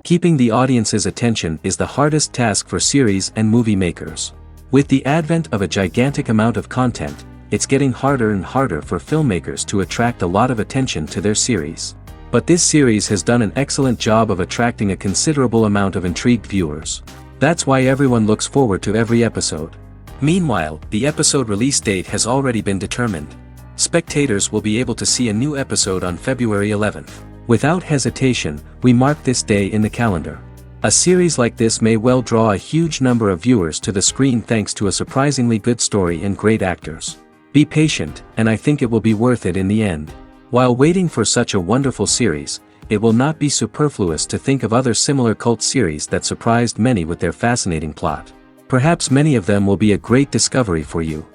Keeping the audience's attention is the hardest task for series and movie makers. With the advent of a gigantic amount of content, it's getting harder and harder for filmmakers to attract a lot of attention to their series. But this series has done an excellent job of attracting a considerable amount of intrigued viewers. That's why everyone looks forward to every episode. Meanwhile, the episode release date has already been determined. Spectators will be able to see a new episode on February 11th. Without hesitation, we mark this day in the calendar. A series like this may well draw a huge number of viewers to the screen thanks to a surprisingly good story and great actors. Be patient, and I think it will be worth it in the end. While waiting for such a wonderful series, it will not be superfluous to think of other similar cult series that surprised many with their fascinating plot. Perhaps many of them will be a great discovery for you.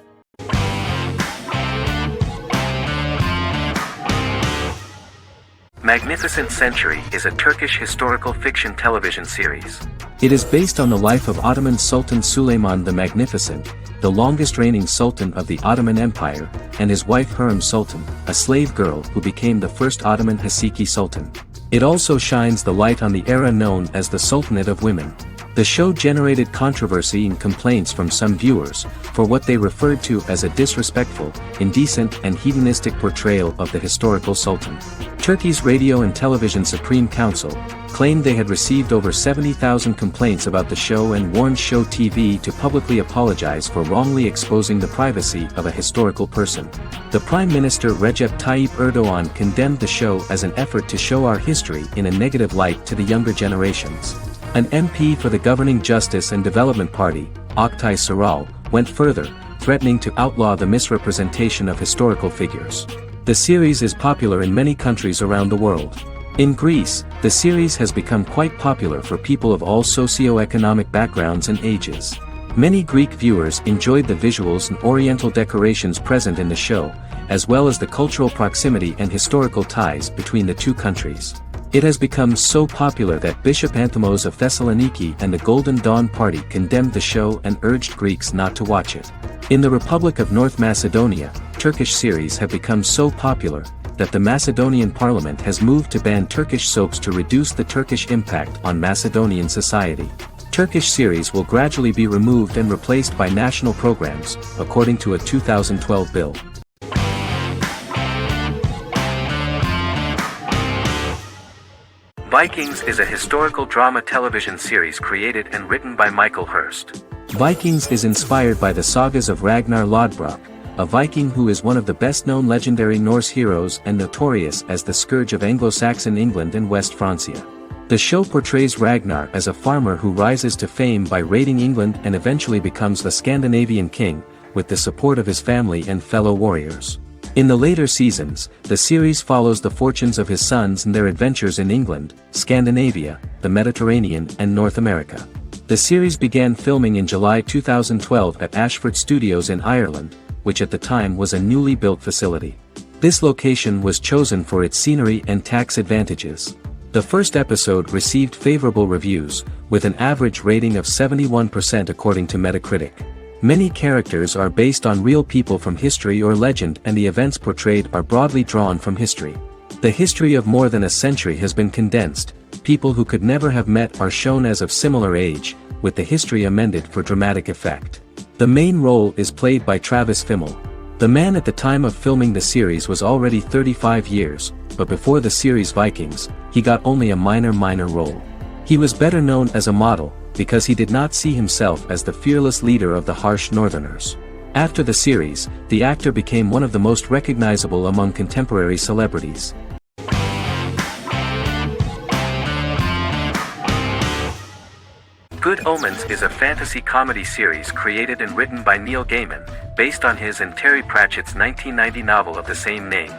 Magnificent Century is a Turkish historical fiction television series. It is based on the life of Ottoman Sultan Süleyman the Magnificent, the longest reigning sultan of the Ottoman Empire, and his wife Hürrem Sultan, a slave girl who became the first Ottoman Haseki Sultan. It also shines the light on the era known as the Sultanate of Women. The show generated controversy and complaints from some viewers, for what they referred to as a disrespectful, indecent and hedonistic portrayal of the historical sultan. Turkey's Radio and Television Supreme Council claimed they had received over 70,000 complaints about the show and warned Show TV to publicly apologize for wrongly exposing the privacy of a historical person. The Prime Minister Recep Tayyip Erdoğan condemned the show as an effort to show our history in a negative light to the younger generations. An MP for the governing Justice and Development Party, Oktay Saral, went further, threatening to outlaw the misrepresentation of historical figures. The series is popular in many countries around the world. In Greece, the series has become quite popular for people of all socio-economic backgrounds and ages. Many Greek viewers enjoyed the visuals and oriental decorations present in the show, as well as the cultural proximity and historical ties between the two countries. It has become so popular that Bishop Anthimos of Thessaloniki and the Golden Dawn Party condemned the show and urged Greeks not to watch it. In the Republic of North Macedonia, Turkish series have become so popular that the Macedonian parliament has moved to ban Turkish soaps to reduce the Turkish impact on Macedonian society. Turkish series will gradually be removed and replaced by national programs, according to a 2012 bill. Vikings is a historical drama television series created and written by Michael Hurst. Vikings is inspired by the sagas of Ragnar Lodbrok, a Viking who is one of the best-known legendary Norse heroes and notorious as the scourge of Anglo-Saxon England and West Francia. The show portrays Ragnar as a farmer who rises to fame by raiding England and eventually becomes the Scandinavian king, with the support of his family and fellow warriors. In the later seasons, the series follows the fortunes of his sons and their adventures in England, Scandinavia, the Mediterranean and North America. The series began filming in July 2012 at Ashford Studios in Ireland, which at the time was a newly built facility. This location was chosen for its scenery and tax advantages. The first episode received favorable reviews, with an average rating of 71% according to Metacritic. Many characters are based on real people from history or legend, and the events portrayed are broadly drawn from history. The history of more than a century has been condensed. People who could never have met are shown as of similar age, with the history amended for dramatic effect. The main role is played by Travis Fimmel. The man at the time of filming the series was already 35 years, but before the series Vikings, he got only a minor role. He was better known as a model, because he did not see himself as the fearless leader of the harsh Northerners. After the series, the actor became one of the most recognizable among contemporary celebrities. Good Omens is a fantasy comedy series created and written by Neil Gaiman, based on his and Terry Pratchett's 1990 novel of the same name.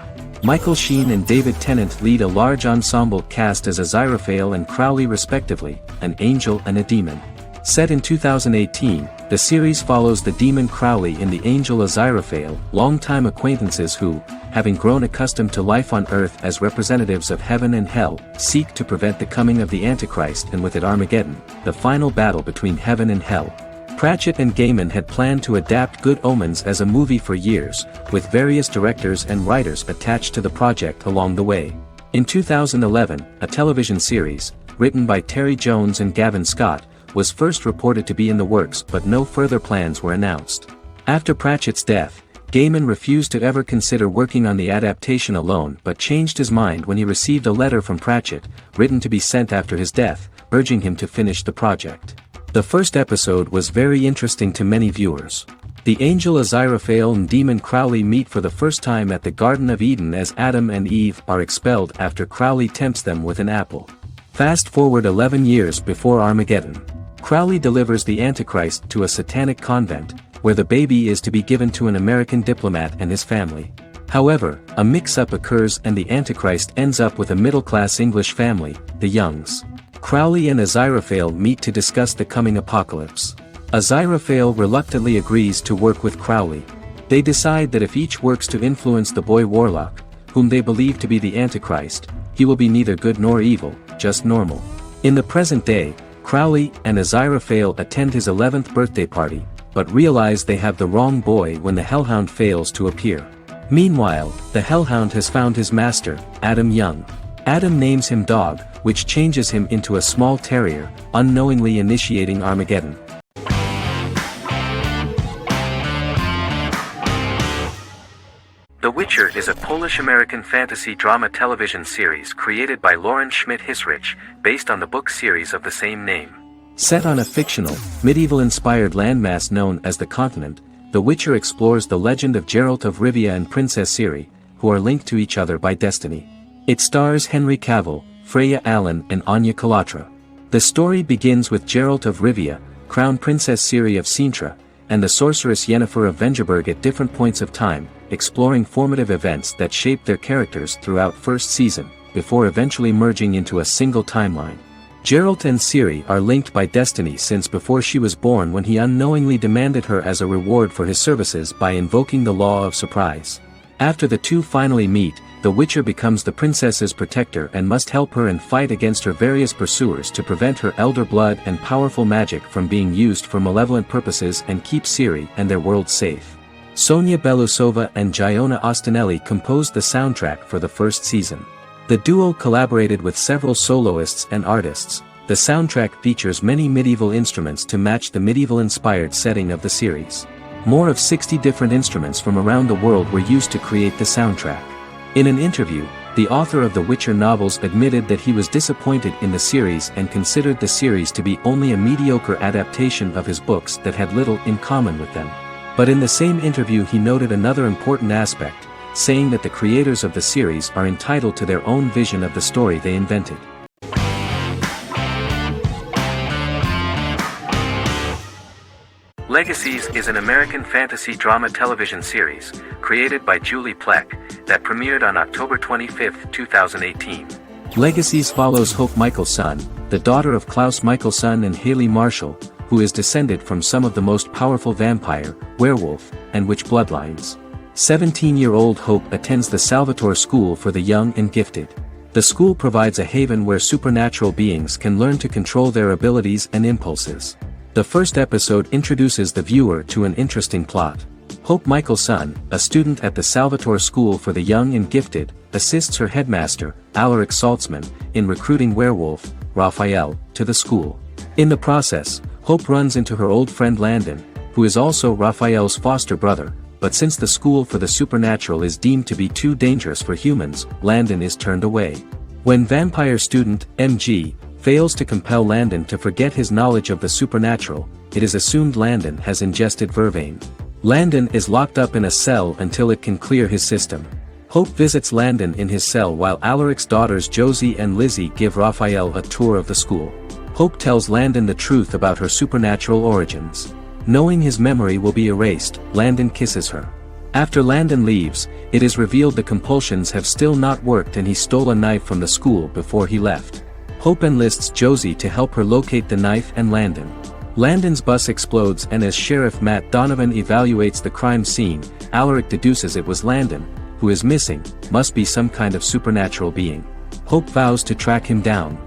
Michael Sheen and David Tennant lead a large ensemble cast as Aziraphale and Crowley respectively, an angel and a demon. Set in 2018, the series follows the demon Crowley and the angel Aziraphale, longtime acquaintances who, having grown accustomed to life on Earth as representatives of heaven and hell, seek to prevent the coming of the Antichrist and with it Armageddon, the final battle between heaven and hell. Pratchett and Gaiman had planned to adapt Good Omens as a movie for years, with various directors and writers attached to the project along the way. In 2011, a television series, written by Terry Jones and Gavin Scott, was first reported to be in the works, but no further plans were announced. After Pratchett's death, Gaiman refused to ever consider working on the adaptation alone, but changed his mind when he received a letter from Pratchett, written to be sent after his death, urging him to finish the project. The first episode was very interesting to many viewers. The angel Aziraphale and demon Crowley meet for the first time at the Garden of Eden as Adam and Eve are expelled after Crowley tempts them with an apple. Fast forward 11 years before Armageddon. Crowley delivers the Antichrist to a satanic convent, where the baby is to be given to an American diplomat and his family. However, a mix-up occurs and the Antichrist ends up with a middle-class English family, the Youngs. Crowley and Aziraphale meet to discuss the coming apocalypse. Aziraphale reluctantly agrees to work with Crowley. They decide that if each works to influence the boy Warlock, whom they believe to be the Antichrist, he will be neither good nor evil, just normal. In the present day, Crowley and Aziraphale attend his 11th birthday party, but realize they have the wrong boy when the Hellhound fails to appear. Meanwhile, the Hellhound has found his master, Adam Young. Adam names him Dog, which changes him into a small terrier, unknowingly initiating Armageddon. The Witcher is a Polish-American fantasy drama television series created by Lauren Schmidt-Hissrich, based on the book series of the same name. Set on a fictional, medieval-inspired landmass known as the Continent, The Witcher explores the legend of Geralt of Rivia and Princess Ciri, who are linked to each other by destiny. It stars Henry Cavill, Freya Allan and Anya Kalatra. The story begins with Geralt of Rivia, Crown Princess Ciri of Sintra, and the sorceress Yennefer of Vengerberg at different points of time, exploring formative events that shape their characters throughout first season, before eventually merging into a single timeline. Geralt and Ciri are linked by destiny since before she was born, when he unknowingly demanded her as a reward for his services by invoking the law of surprise. After the two finally meet, the Witcher becomes the princess's protector and must help her and fight against her various pursuers to prevent her elder blood and powerful magic from being used for malevolent purposes and keep Ciri and their world safe. Sonia Belousova and Giona Ostinelli composed the soundtrack for the first season. The duo collaborated with several soloists and artists. The soundtrack features many medieval instruments to match the medieval-inspired setting of the series. More of 60 different instruments from around the world were used to create the soundtrack. In an interview, the author of the Witcher novels admitted that he was disappointed in the series and considered the series to be only a mediocre adaptation of his books that had little in common with them. But in the same interview he noted another important aspect, saying that the creators of the series are entitled to their own vision of the story they invented. Legacies is an American fantasy drama television series, created by Julie Plec, that premiered on October 25, 2018. Legacies follows Hope Michelson, the daughter of Klaus Michelson and Haley Marshall, who is descended from some of the most powerful vampire, werewolf, and witch bloodlines. 17-year-old Hope attends the Salvatore School for the Young and Gifted. The school provides a haven where supernatural beings can learn to control their abilities and impulses. The first episode introduces the viewer to an interesting plot. Hope Michelson, a student at the Salvatore School for the Young and Gifted, assists her headmaster, Alaric Saltzman, in recruiting werewolf, Raphael, to the school. In the process, Hope runs into her old friend Landon, who is also Raphael's foster brother, but since the school for the supernatural is deemed to be too dangerous for humans, Landon is turned away. When vampire student, MG, fails to compel Landon to forget his knowledge of the supernatural, it is assumed Landon has ingested vervain. Landon is locked up in a cell until it can clear his system. Hope visits Landon in his cell while Alaric's daughters Josie and Lizzie give Raphael a tour of the school. Hope tells Landon the truth about her supernatural origins. Knowing his memory will be erased, Landon kisses her. After Landon leaves, it is revealed the compulsions have still not worked and he stole a knife from the school before he left. Hope enlists Josie to help her locate the knife and Landon. Landon's bus explodes and as Sheriff Matt Donovan evaluates the crime scene, Alaric deduces it was Landon, who is missing, must be some kind of supernatural being. Hope vows to track him down.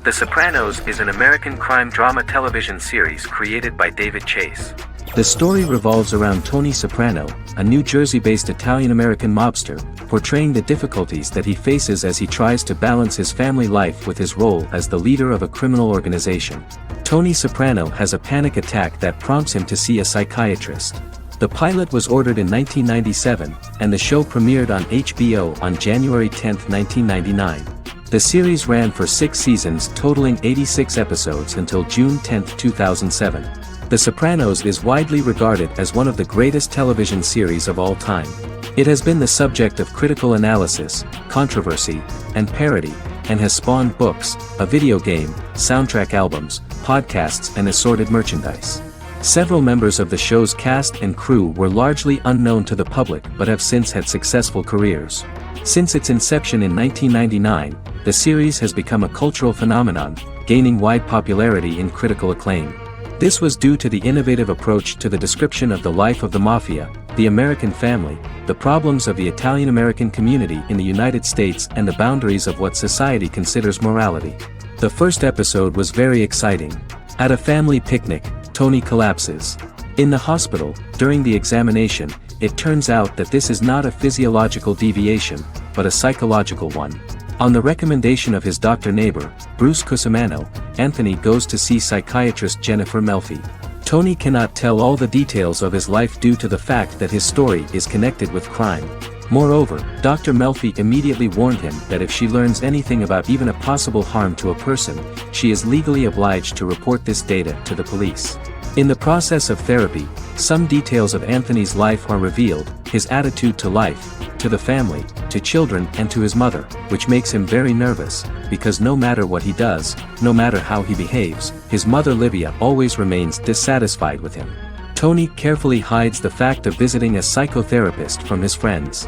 The Sopranos is an American crime drama television series created by David Chase. The story revolves around Tony Soprano, a New Jersey-based Italian-American mobster, portraying the difficulties that he faces as he tries to balance his family life with his role as the leader of a criminal organization. Tony Soprano has a panic attack that prompts him to see a psychiatrist. The pilot was ordered in 1997, and the show premiered on HBO on January 10, 1999. The series ran for 6 seasons totaling 86 episodes until June 10, 2007. The Sopranos is widely regarded as one of the greatest television series of all time. It has been the subject of critical analysis, controversy, and parody, and has spawned books, a video game, soundtrack albums, podcasts and assorted merchandise. Several members of the show's cast and crew were largely unknown to the public but have since had successful careers. Since its inception in 1999, the series has become a cultural phenomenon, gaining wide popularity and critical acclaim. This was due to the innovative approach to the description of the life of the mafia, the American family, the problems of the Italian-American community in the United States and the boundaries of what society considers morality. The first episode was very exciting. At a family picnic, Tony collapses. In the hospital, during the examination, it turns out that this is not a physiological deviation, but a psychological one. On the recommendation of his doctor neighbor, Bruce Cusimano, Anthony goes to see psychiatrist Jennifer Melfi. Tony cannot tell all the details of his life due to the fact that his story is connected with crime. Moreover, Dr. Melfi immediately warned him that if she learns anything about even a possible harm to a person, she is legally obliged to report this data to the police. In the process of therapy, some details of Anthony's life are revealed, his attitude to life, to the family, to children and to his mother, which makes him very nervous, because no matter what he does, no matter how he behaves, his mother Livia always remains dissatisfied with him. Tony carefully hides the fact of visiting a psychotherapist from his friends.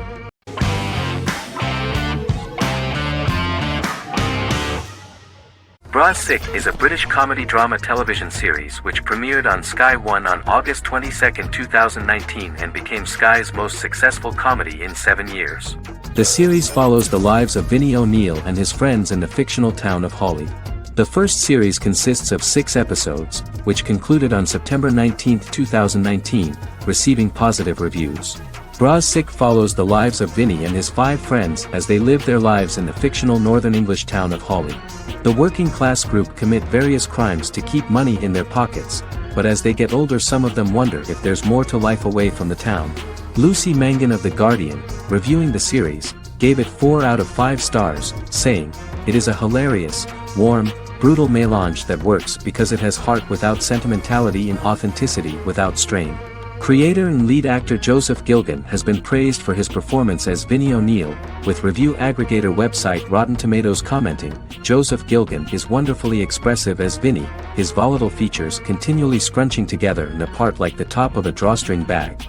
Bras Sick is a British comedy drama television series which premiered on Sky One on August 22, 2019 and became Sky's most successful comedy in 7 years. The series follows the lives of Vinnie O'Neill and his friends in the fictional town of Hawley. The first series consists of 6 episodes, which concluded on September 19, 2019, receiving positive reviews. Bras Sick follows the lives of Vinnie and his 5 friends as they live their lives in the fictional Northern English town of Hawley. The working class group commit various crimes to keep money in their pockets, but as they get older some of them wonder if there's more to life away from the town. Lucy Mangan of The Guardian, reviewing the series, gave it 4 out of 5 stars, saying, "It is a hilarious, warm, brutal melange that works because it has heart without sentimentality and authenticity without strain." Creator and lead actor Joseph Gilgun has been praised for his performance as Vinnie O'Neill, with review aggregator website Rotten Tomatoes commenting, "Joseph Gilgun is wonderfully expressive as Vinnie, his volatile features continually scrunching together and apart like the top of a drawstring bag."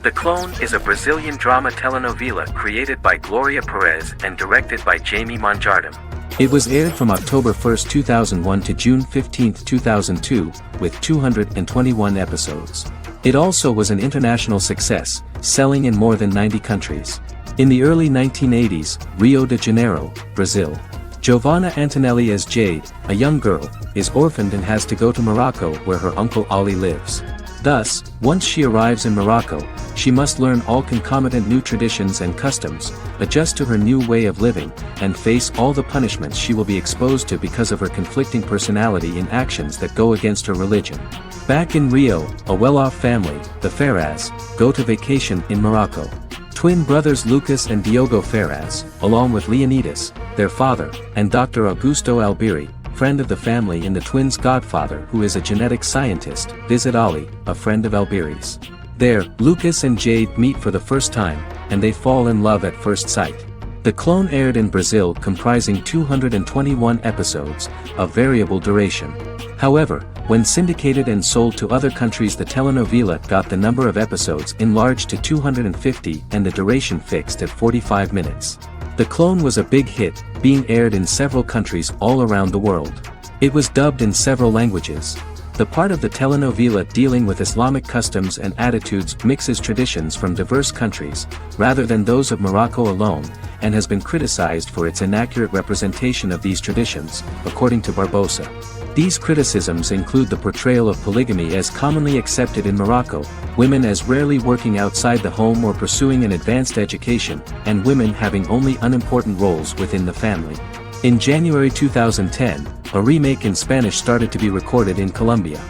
The Clone is a Brazilian drama telenovela created by Gloria Perez and directed by Jamie Monjardim. It was aired from October 1, 2001 to June 15, 2002, with 221 episodes. It also was an international success, selling in more than 90 countries. In the early 1980s, Rio de Janeiro, Brazil. Giovanna Antonelli as Jade, a young girl, is orphaned and has to go to Morocco where her uncle Ali lives. Thus, once she arrives in Morocco, she must learn all concomitant new traditions and customs, adjust to her new way of living, and face all the punishments she will be exposed to because of her conflicting personality and actions that go against her religion. Back in Rio, a well-off family, the Ferraz, go to vacation in Morocco. Twin brothers Lucas and Diogo Ferraz, along with Leonidas, their father, and Dr. Augusto Albiri, friend of the family and the twins' godfather who is a genetic scientist, visit Ali, a friend of Albiri's. There, Lucas and Jade meet for the first time, and they fall in love at first sight. The Clone aired in Brazil comprising 221 episodes, of variable duration. However, when syndicated and sold to other countries the telenovela got the number of episodes enlarged to 250 and the duration fixed at 45 minutes. The Clone was a big hit, being aired in several countries all around the world. It was dubbed in several languages. The part of the telenovela dealing with Islamic customs and attitudes mixes traditions from diverse countries, rather than those of Morocco alone, and has been criticized for its inaccurate representation of these traditions, according to Barbosa. These criticisms include the portrayal of polygamy as commonly accepted in Morocco, women as rarely working outside the home or pursuing an advanced education, and women having only unimportant roles within the family. In January 2010, a remake in Spanish started to be recorded in Colombia.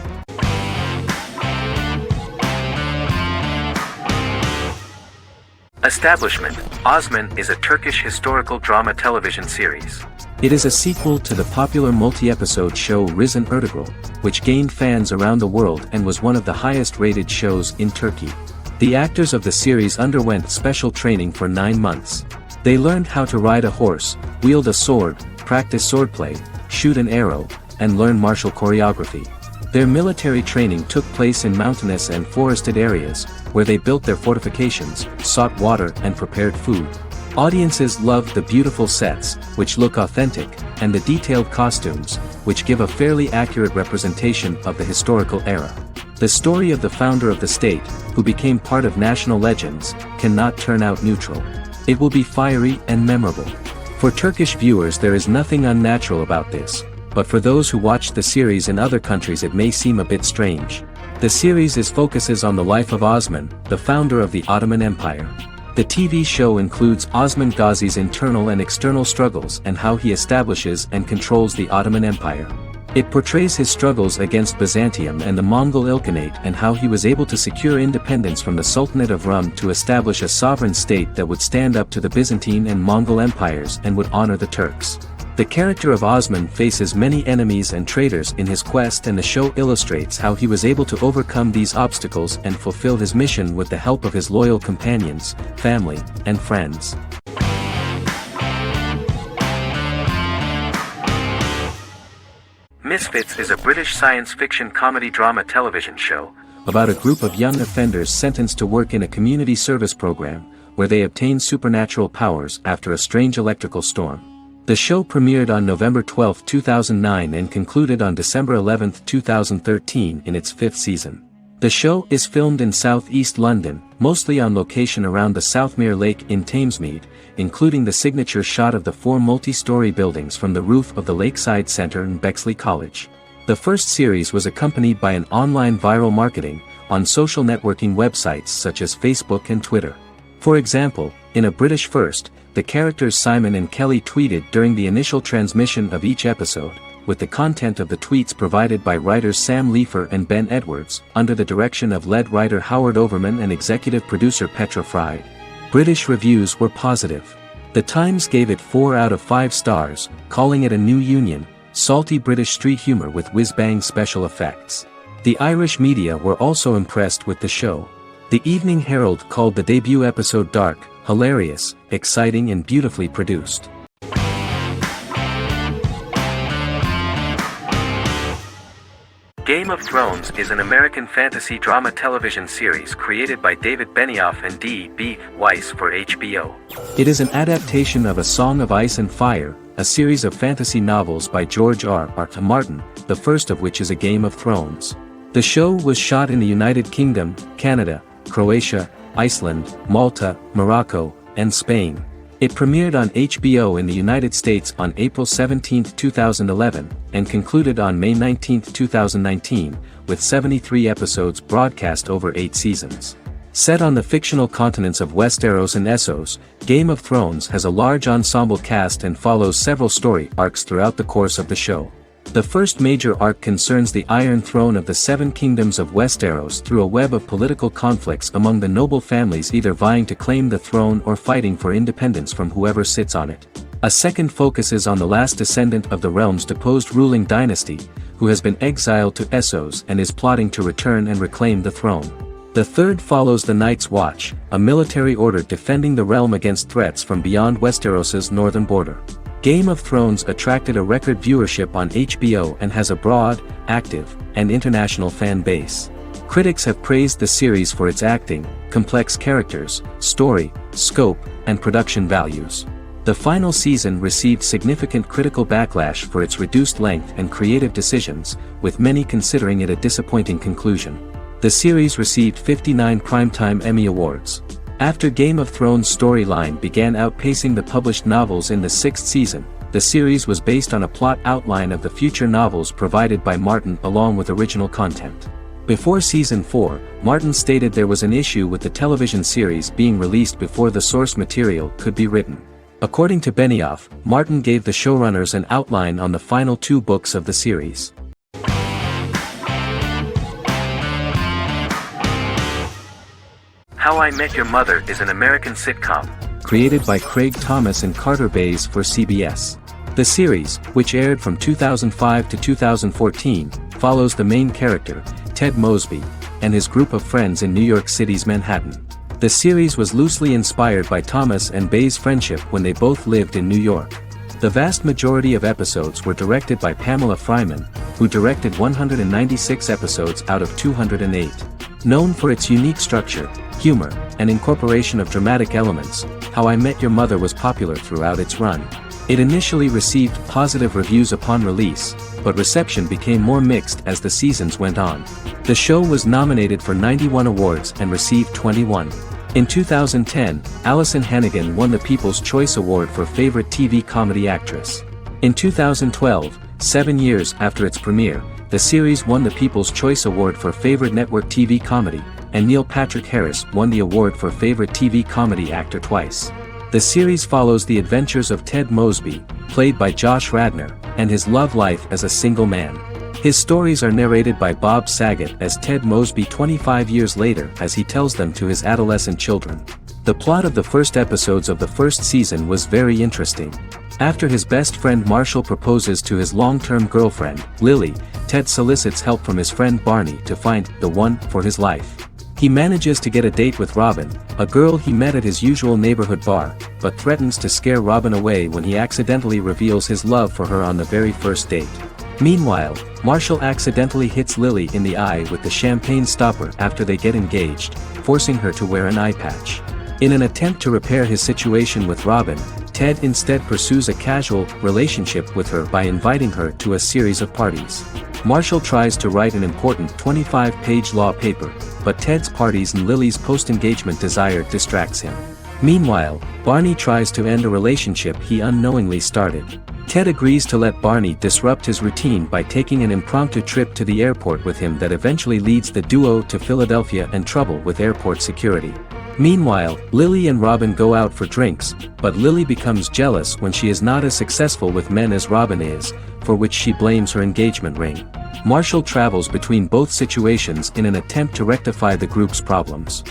Establishment: Osman is a Turkish historical drama television series. It is a sequel to the popular multi-episode show Risen Ertugrul, which gained fans around the world and was one of the highest-rated shows in Turkey. The actors of the series underwent special training for 9 months. They learned how to ride a horse, wield a sword, practice swordplay, shoot an arrow, and learn martial choreography. Their military training took place in mountainous and forested areas, where they built their fortifications, sought water and prepared food. Audiences loved the beautiful sets, which look authentic, and the detailed costumes, which give a fairly accurate representation of the historical era. The story of the founder of the state, who became part of national legends, cannot turn out neutral. It will be fiery and memorable. For Turkish viewers there is nothing unnatural about this, but for those who watched the series in other countries it may seem a bit strange. The series focuses on the life of Osman, the founder of the Ottoman Empire. The TV show includes Osman Ghazi's internal and external struggles and how he establishes and controls the Ottoman Empire. It portrays his struggles against Byzantium and the Mongol Ilkhanate and how he was able to secure independence from the Sultanate of Rum to establish a sovereign state that would stand up to the Byzantine and Mongol empires and would honor the Turks. The character of Osman faces many enemies and traitors in his quest, and the show illustrates how he was able to overcome these obstacles and fulfill his mission with the help of his loyal companions, family, and friends. Misfits is a British science fiction comedy drama television show about a group of young offenders sentenced to work in a community service program, where they obtain supernatural powers after a strange electrical storm. The show premiered on November 12, 2009 and concluded on December 11, 2013 in its 5th season. The show is filmed in southeast London, mostly on location around the Southmere Lake in Thamesmead, including the signature shot of the 4 multi-story buildings from the roof of the Lakeside Centre in Bexley College. The first series was accompanied by an online viral marketing on social networking websites such as Facebook and Twitter. For example, in a British first, the characters Simon and Kelly tweeted during the initial transmission of each episode, with the content of the tweets provided by writers Sam Leifer and Ben Edwards, under the direction of lead writer Howard Overman and executive producer Petra Fried. British reviews were positive. The Times gave it 4 out of 5 stars, calling it a new union, salty British street humour with whiz-bang special effects. The Irish media were also impressed with the show. The Evening Herald called the debut episode dark, hilarious, exciting and beautifully produced. Game of Thrones is an American fantasy drama television series created by David Benioff and D.B. Weiss for HBO. It is an adaptation of A Song of Ice and Fire, a series of fantasy novels by George R.R. Martin, the first of which is A Game of Thrones. The show was shot in the United Kingdom, Canada, Croatia, Iceland, Malta, Morocco, and Spain. It premiered on HBO in the United States on April 17, 2011, and concluded on May 19, 2019, with 73 episodes broadcast over 8 seasons. Set on the fictional continents of Westeros and Essos, Game of Thrones has a large ensemble cast and follows several story arcs throughout the course of the show. The first major arc concerns the Iron Throne of the 7 Kingdoms of Westeros through a web of political conflicts among the noble families either vying to claim the throne or fighting for independence from whoever sits on it. A second focuses on the last descendant of the realm's deposed ruling dynasty, who has been exiled to Essos and is plotting to return and reclaim the throne. The third follows the Night's Watch, a military order defending the realm against threats from beyond Westeros's northern border. Game of Thrones attracted a record viewership on HBO and has a broad, active, and international fan base. Critics have praised the series for its acting, complex characters, story, scope, and production values. The final season received significant critical backlash for its reduced length and creative decisions, with many considering it a disappointing conclusion. The series received 59 Primetime Emmy Awards. After Game of Thrones' storyline began outpacing the published novels in the sixth season, the series was based on a plot outline of the future novels provided by Martin along with original content. Before Season 4, Martin stated there was an issue with the television series being released before the source material could be written. According to Benioff, Martin gave the showrunners an outline on the final 2 books of the series. How I Met Your Mother is an American sitcom. Created by Craig Thomas and Carter Bays for CBS. The series, which aired from 2005 to 2014, follows the main character, Ted Mosby, and his group of friends in New York City's Manhattan. The series was loosely inspired by Thomas and Bays' friendship when they both lived in New York. The vast majority of episodes were directed by Pamela Fryman, who directed 196 episodes out of 208. Known for its unique structure, humor, and incorporation of dramatic elements, How I Met Your Mother was popular throughout its run. It initially received positive reviews upon release, but reception became more mixed as the seasons went on. The show was nominated for 91 awards and received 21. In 2010, Allison Hannigan won the People's Choice Award for Favorite TV Comedy Actress. In 2012, 7 years after its premiere, the series won the People's Choice Award for Favorite Network TV Comedy, and Neil Patrick Harris won the award for Favorite TV Comedy Actor twice. The series follows the adventures of Ted Mosby, played by Josh Radnor, and his love life as a single man. His stories are narrated by Bob Saget as Ted Mosby 25 years later as he tells them to his adolescent children. The plot of the first episodes of the first season was very interesting. After his best friend Marshall proposes to his long-term girlfriend, Lily, Ted solicits help from his friend Barney to find the one for his life. He manages to get a date with Robin, a girl he met at his usual neighborhood bar, but threatens to scare Robin away when he accidentally reveals his love for her on the very first date. Meanwhile, Marshall accidentally hits Lily in the eye with the champagne stopper after they get engaged, forcing her to wear an eye patch. In an attempt to repair his situation with Robin, Ted instead pursues a casual relationship with her by inviting her to a series of parties. Marshall tries to write an important 25-page law paper, but Ted's parties and Lily's post-engagement desire distracts him. Meanwhile, Barney tries to end a relationship he unknowingly started. Ted agrees to let Barney disrupt his routine by taking an impromptu trip to the airport with him that eventually leads the duo to Philadelphia and trouble with airport security. Meanwhile, Lily and Robin go out for drinks, but Lily becomes jealous when she is not as successful with men as Robin is, for which she blames her engagement ring. Marshall travels between both situations in an attempt to rectify the group's problems.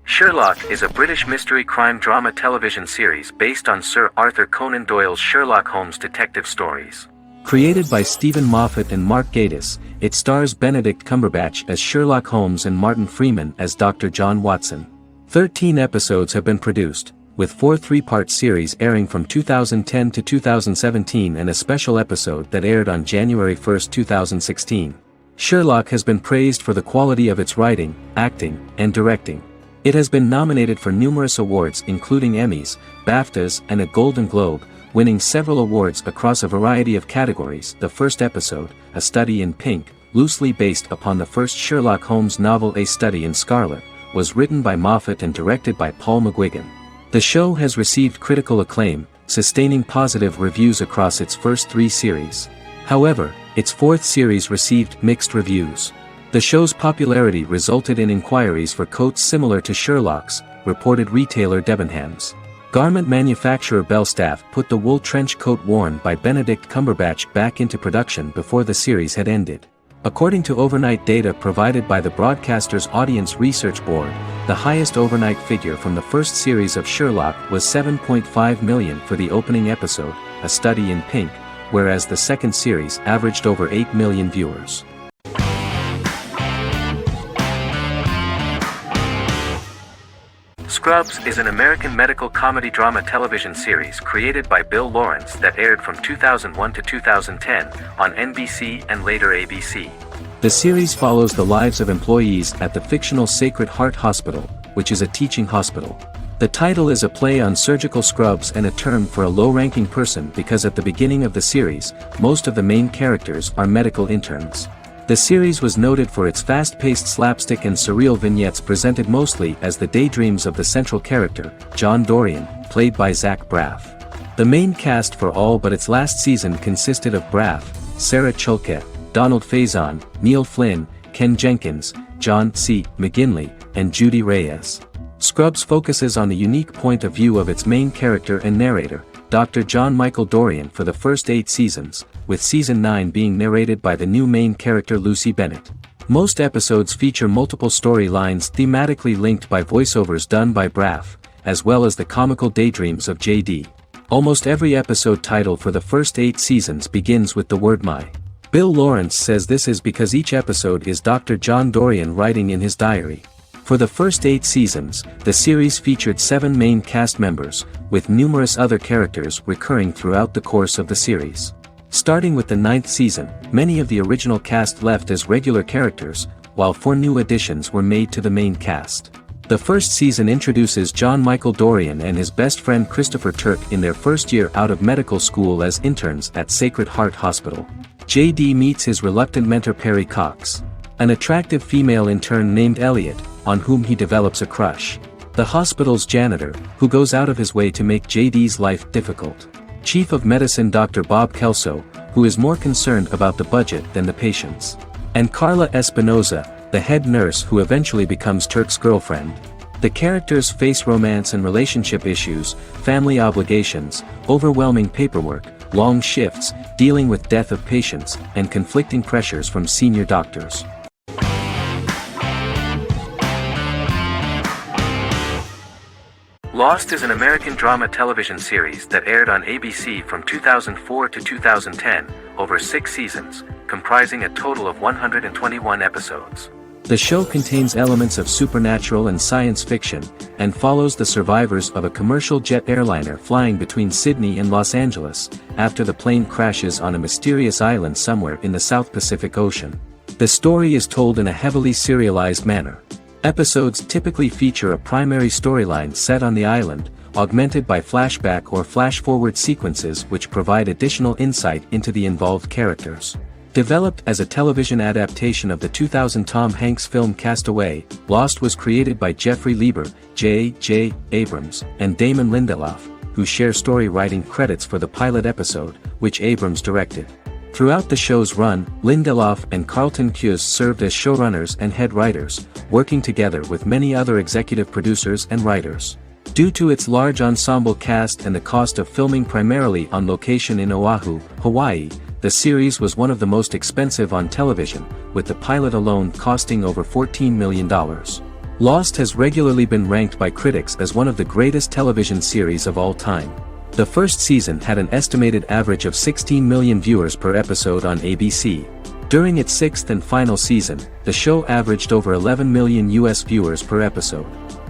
Sherlock is a British mystery crime drama television series based on Sir Arthur Conan Doyle's Sherlock Holmes detective stories. Created by Stephen Moffat and Mark Gatiss, it stars Benedict Cumberbatch as Sherlock Holmes and Martin Freeman as Dr. John Watson. 13 episodes have been produced, with 4 three-part series airing from 2010 to 2017 and a special episode that aired on January 1, 2016. Sherlock has been praised for the quality of its writing, acting, and directing. It has been nominated for numerous awards including Emmys, BAFTAs, and a Golden Globe, winning several awards across a variety of categories. The first episode, A Study in Pink, loosely based upon the first Sherlock Holmes novel A Study in Scarlet, was written by Moffat and directed by Paul McGuigan. The show has received critical acclaim, sustaining positive reviews across its first 3 series. However, its 4th series received mixed reviews. The show's popularity resulted in inquiries for coats similar to Sherlock's, reported retailer Debenhams. Garment manufacturer Belstaff put the wool trench coat worn by Benedict Cumberbatch back into production before the series had ended. According to overnight data provided by the broadcaster's Audience Research Board, the highest overnight figure from the first series of Sherlock was 7.5 million for the opening episode, A Study in Pink, whereas the second series averaged over 8 million viewers. Scrubs is an American medical comedy drama television series created by Bill Lawrence that aired from 2001 to 2010 on NBC and later ABC. The series follows the lives of employees at the fictional Sacred Heart Hospital, which is a teaching hospital. The title is a play on surgical scrubs and a term for a low-ranking person because at the beginning of the series, most of the main characters are medical interns. The series was noted for its fast-paced slapstick and surreal vignettes presented mostly as the daydreams of the central character, John Dorian, played by Zach Braff. The main cast for all but its last season consisted of Braff, Sarah Chulke, Donald Faison, Neil Flynn, Ken Jenkins, John C. McGinley, and Judy Reyes. Scrubs focuses on the unique point of view of its main character and narrator, Dr. John Michael Dorian for the first 8 seasons, with season 9 being narrated by the new main character Lucy Bennett. Most episodes feature multiple storylines thematically linked by voiceovers done by Braff, as well as the comical daydreams of JD. Almost every episode title for the first 8 seasons begins with the word my. Bill Lawrence says this is because each episode is Dr. John Dorian writing in his diary. For the first 8 seasons, the series featured 7 main cast members, with numerous other characters recurring throughout the course of the series. Starting with the 9th season, many of the original cast left as regular characters, while 4 new additions were made to the main cast. The first season introduces John Michael Dorian and his best friend Christopher Turk in their first year out of medical school as interns at Sacred Heart Hospital. JD meets his reluctant mentor Perry Cox, an attractive female intern named Elliot, on whom he develops a crush. The hospital's janitor, who goes out of his way to make JD's life difficult. Chief of Medicine Dr. Bob Kelso, who is more concerned about the budget than the patients. And Carla Espinoza, the head nurse who eventually becomes Turk's girlfriend. The characters face romance and relationship issues, family obligations, overwhelming paperwork, long shifts, dealing with death of patients, and conflicting pressures from senior doctors. Lost is an American drama television series that aired on ABC from 2004 to 2010, over 6 seasons, comprising a total of 121 episodes. The show contains elements of supernatural and science fiction, and follows the survivors of a commercial jet airliner flying between Sydney and Los Angeles, after the plane crashes on a mysterious island somewhere in the South Pacific Ocean. The story is told in a heavily serialized manner. Episodes typically feature a primary storyline set on the island, augmented by flashback or flash-forward sequences which provide additional insight into the involved characters. Developed as a television adaptation of the 2000 Tom Hanks film Castaway, Lost was created by Jeffrey Lieber, J.J. Abrams, and Damon Lindelof, who share story writing credits for the pilot episode, which Abrams directed. Throughout the show's run, Lindelof and Carlton Cuse served as showrunners and head writers, working together with many other executive producers and writers. Due to its large ensemble cast and the cost of filming primarily on location in Oahu, Hawaii, the series was one of the most expensive on television, with the pilot alone costing over $14 million. Lost has regularly been ranked by critics as one of the greatest television series of all time. The first season had an estimated average of 16 million viewers per episode on ABC. During its 6th and final season, the show averaged over 11 million US viewers per episode.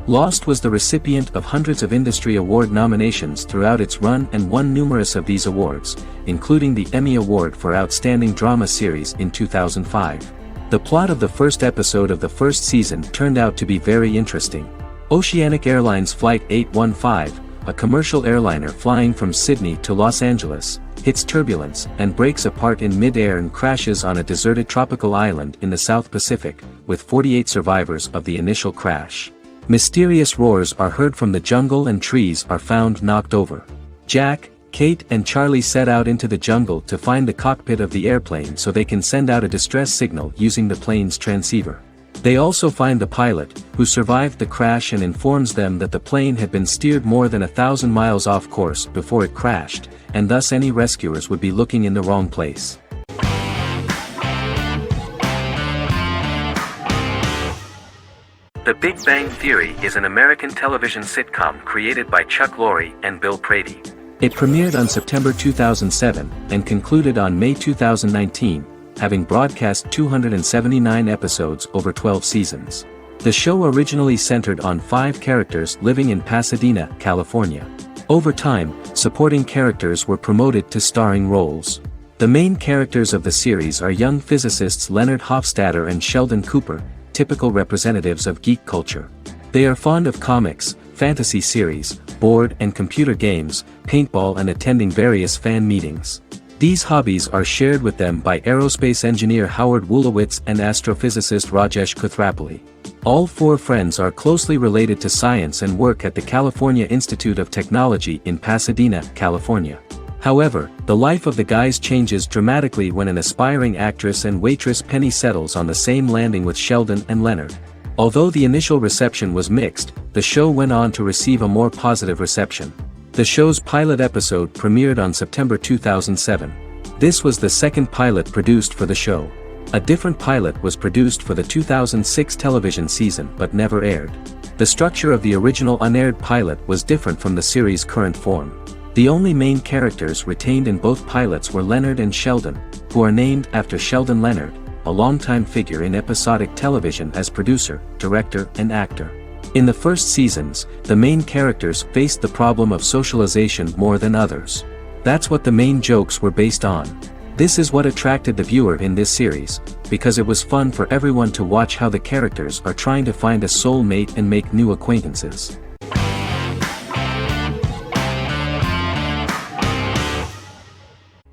Lost was the recipient of hundreds of industry award nominations throughout its run and won numerous of these awards, including the Emmy Award for Outstanding Drama Series in 2005. The plot of the first episode of the first season turned out to be very interesting. Oceanic Airlines Flight 815, a commercial airliner flying from Sydney to Los Angeles, hits turbulence and breaks apart in mid-air and crashes on a deserted tropical island in the South Pacific, with 48 survivors of the initial crash. Mysterious roars are heard from the jungle and trees are found knocked over. Jack, Kate and Charlie set out into the jungle to find the cockpit of the airplane so they can send out a distress signal using the plane's transceiver. They also find the pilot, who survived the crash and informs them that the plane had been steered more than 1,000 miles off course before it crashed, and thus any rescuers would be looking in the wrong place. The Big Bang Theory is an American television sitcom created by Chuck Lorre and Bill Prady. It premiered on September 2007 and concluded on May 2019, having broadcast 279 episodes over 12 seasons. The show originally centered on 5 characters living in Pasadena, California. Over time, supporting characters were promoted to starring roles. The main characters of the series are young physicists Leonard Hofstadter and Sheldon Cooper, typical representatives of geek culture. They are fond of comics, fantasy series, board and computer games, paintball and attending various fan meetings. These hobbies are shared with them by aerospace engineer Howard Wolowitz and astrophysicist Rajesh Kuthrapalli. All four friends are closely related to science and work at the California Institute of Technology in Pasadena, California. However, the life of the guys changes dramatically when an aspiring actress and waitress Penny settles on the same landing with Sheldon and Leonard. Although the initial reception was mixed, the show went on to receive a more positive reception. The show's pilot episode premiered on September 2007. This was the second pilot produced for the show. A different pilot was produced for the 2006 television season but never aired. The structure of the original unaired pilot was different from the series' current form. The only main characters retained in both pilots were Leonard and Sheldon, who are named after Sheldon Leonard, a longtime figure in episodic television as producer, director, and actor. In the first seasons, the main characters faced the problem of socialization more than others. That's what the main jokes were based on. This is what attracted the viewer in this series, because it was fun for everyone to watch how the characters are trying to find a soul mate and make new acquaintances.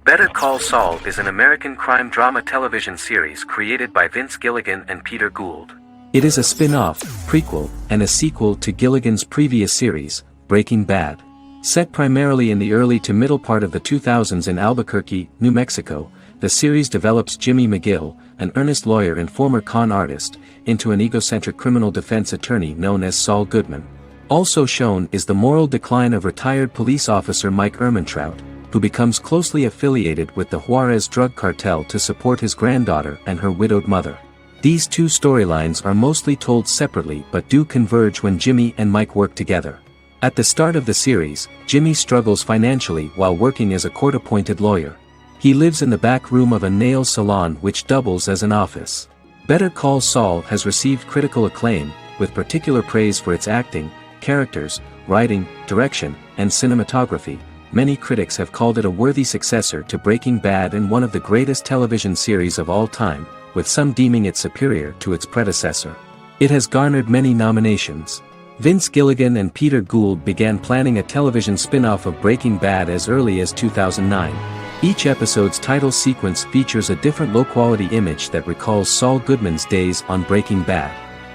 Better Call Saul is an American crime drama television series created by Vince Gilligan and Peter Gould. It is a spin-off, prequel, and a sequel to Gilligan's previous series, Breaking Bad. Set primarily in the early to middle part of the 2000s in Albuquerque, New Mexico, the series develops Jimmy McGill, an earnest lawyer and former con artist, into an egocentric criminal defense attorney known as Saul Goodman. Also shown is the moral decline of retired police officer Mike Ehrmantraut, who becomes closely affiliated with the Juarez drug cartel to support his granddaughter and her widowed mother. These two storylines are mostly told separately but do converge when Jimmy and Mike work together. At the start of the series, Jimmy struggles financially while working as a court-appointed lawyer. He lives in the back room of a nail salon which doubles as an office. Better Call Saul has received critical acclaim, with particular praise for its acting, characters, writing, direction, and cinematography. Many critics have called it a worthy successor to Breaking Bad and one of the greatest television series of all time, with some deeming it superior to its predecessor. It has garnered many nominations. Vince Gilligan and Peter Gould began planning a television spin-off of Breaking Bad as early as 2009. Each episode's title sequence features a different low-quality image that recalls Saul Goodman's days on Breaking Bad.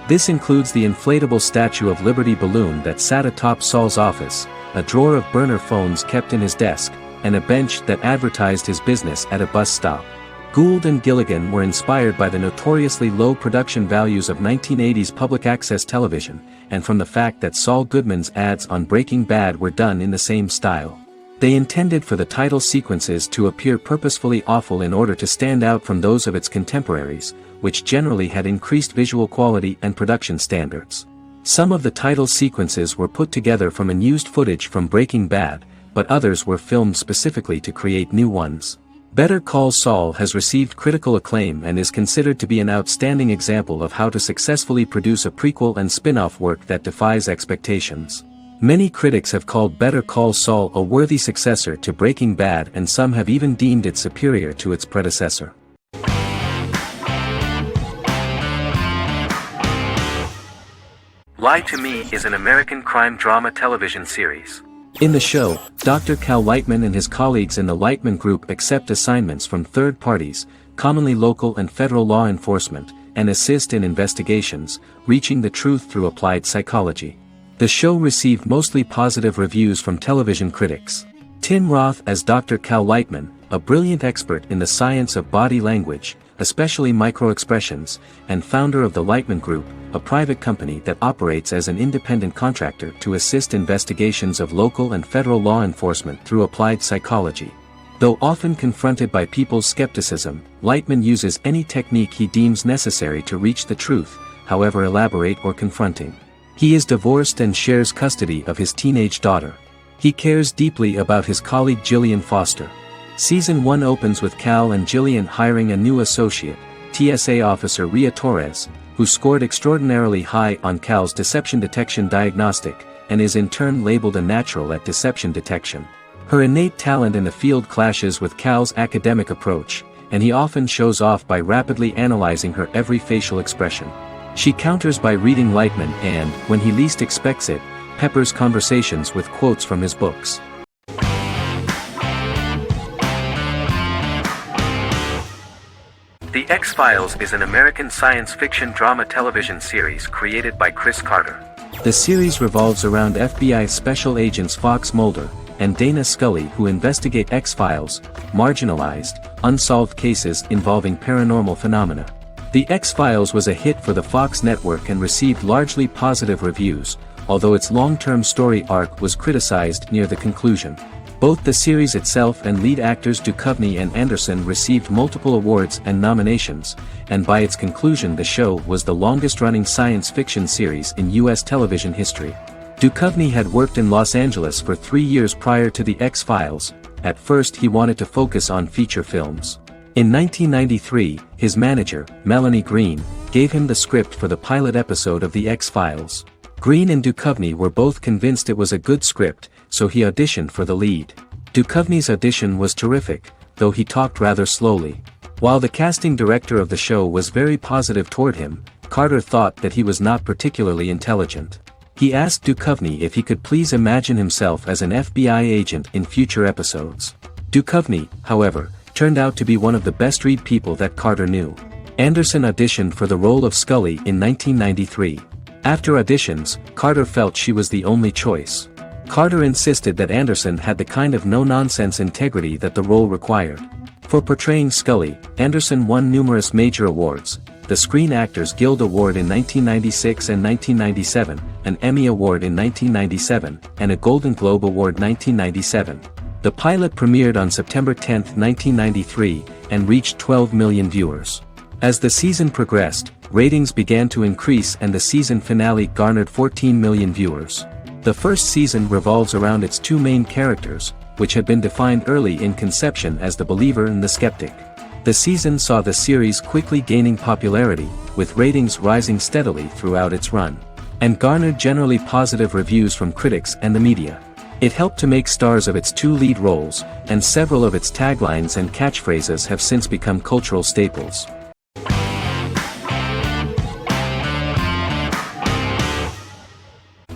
This includes the inflatable Statue of Liberty balloon that sat atop Saul's office, a drawer of burner phones kept in his desk, and a bench that advertised his business at a bus stop. Gould and Gilligan were inspired by the notoriously low production values of 1980s public access television, and from the fact that Saul Goodman's ads on Breaking Bad were done in the same style. They intended for the title sequences to appear purposefully awful in order to stand out from those of its contemporaries, which generally had increased visual quality and production standards. Some of the title sequences were put together from unused footage from Breaking Bad, but others were filmed specifically to create new ones. Better Call Saul has received critical acclaim and is considered to be an outstanding example of how to successfully produce a prequel and spin-off work that defies expectations. Many critics have called Better Call Saul a worthy successor to Breaking Bad, and some have even deemed it superior to its predecessor. Lie to Me is an American crime drama television series. In the show, Dr. Cal Lightman and his colleagues in the Lightman Group accept assignments from third parties, commonly local and federal law enforcement, and assist in investigations, reaching the truth through applied psychology. The show received mostly positive reviews from television critics. Tim Roth as Dr. Cal Lightman, a brilliant expert in the science of body language, especially microexpressions, and founder of the Lightman Group, a private company that operates as an independent contractor to assist investigations of local and federal law enforcement through applied psychology. Though often confronted by people's skepticism, Lightman uses any technique he deems necessary to reach the truth, however elaborate or confronting. He is divorced and shares custody of his teenage daughter. He cares deeply about his colleague Jillian Foster. Season 1 opens with Cal and Jillian hiring a new associate, TSA officer Rhea Torres, who scored extraordinarily high on Cal's deception detection diagnostic, and is in turn labeled a natural at deception detection. Her innate talent in the field clashes with Cal's academic approach, and he often shows off by rapidly analyzing her every facial expression. She counters by reading Lightman and, when he least expects it, peppers conversations with quotes from his books. The X-Files is an American science fiction drama television series created by Chris Carter. The series revolves around FBI special agents Fox Mulder and Dana Scully, who investigate X-Files, marginalized, unsolved cases involving paranormal phenomena. The X-Files was a hit for the Fox network and received largely positive reviews, although its long-term story arc was criticized near the conclusion. Both the series itself and lead actors Duchovny and Anderson received multiple awards and nominations, and by its conclusion the show was the longest-running science fiction series in U.S. television history. Duchovny had worked in Los Angeles for 3 years prior to The X-Files. At first he wanted to focus on feature films. In 1993, his manager, Melanie Green, gave him the script for the pilot episode of The X-Files. Green and Duchovny were both convinced it was a good script, so he auditioned for the lead. Duchovny's audition was terrific, though he talked rather slowly. While the casting director of the show was very positive toward him, Carter thought that he was not particularly intelligent. He asked Duchovny if he could please imagine himself as an FBI agent in future episodes. Duchovny, however, turned out to be one of the best-read people that Carter knew. Anderson auditioned for the role of Scully in 1993. After auditions, Carter felt she was the only choice. Carter insisted that Anderson had the kind of no-nonsense integrity that the role required. For portraying Scully, Anderson won numerous major awards, the Screen Actors Guild Award in 1996 and 1997, an Emmy Award in 1997, and a Golden Globe Award 1997. The pilot premiered on September 10, 1993, and reached 12 million viewers. As the season progressed, ratings began to increase and the season finale garnered 14 million viewers. The first season revolves around its two main characters, which had been defined early in conception as the believer and the skeptic. The season saw the series quickly gaining popularity, with ratings rising steadily throughout its run, and garnered generally positive reviews from critics and the media. It helped to make stars of its two lead roles, and several of its taglines and catchphrases have since become cultural staples.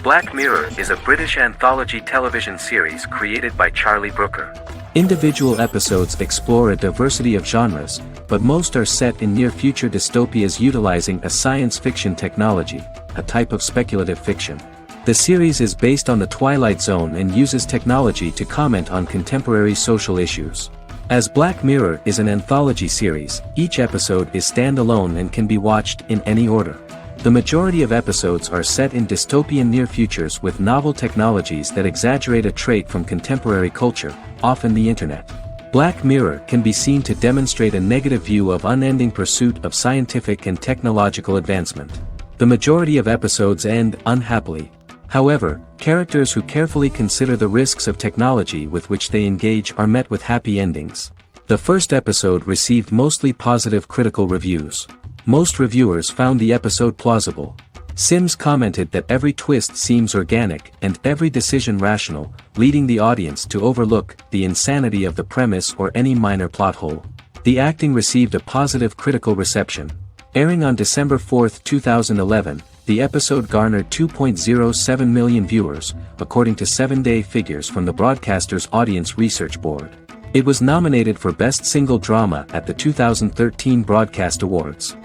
Black Mirror is a British anthology television series created by Charlie Brooker. Individual episodes explore a diversity of genres, but most are set in near-future dystopias utilizing a science fiction technology, a type of speculative fiction. The series is based on the Twilight Zone and uses technology to comment on contemporary social issues. As Black Mirror is an anthology series, each episode is standalone and can be watched in any order. The majority of episodes are set in dystopian near futures with novel technologies that exaggerate a trait from contemporary culture, often the internet. Black Mirror can be seen to demonstrate a negative view of unending pursuit of scientific and technological advancement. The majority of episodes end unhappily. However, characters who carefully consider the risks of technology with which they engage are met with happy endings. The first episode received mostly positive critical reviews. Most reviewers found the episode plausible. Sims commented that every twist seems organic and every decision rational, leading the audience to overlook the insanity of the premise or any minor plot hole. The acting received a positive critical reception. Airing on December 4, 2011, the episode garnered 2.07 million viewers, according to 7-day figures from the broadcaster's Audience Research Board. It was nominated for Best Single Drama at the 2013 Broadcast Awards.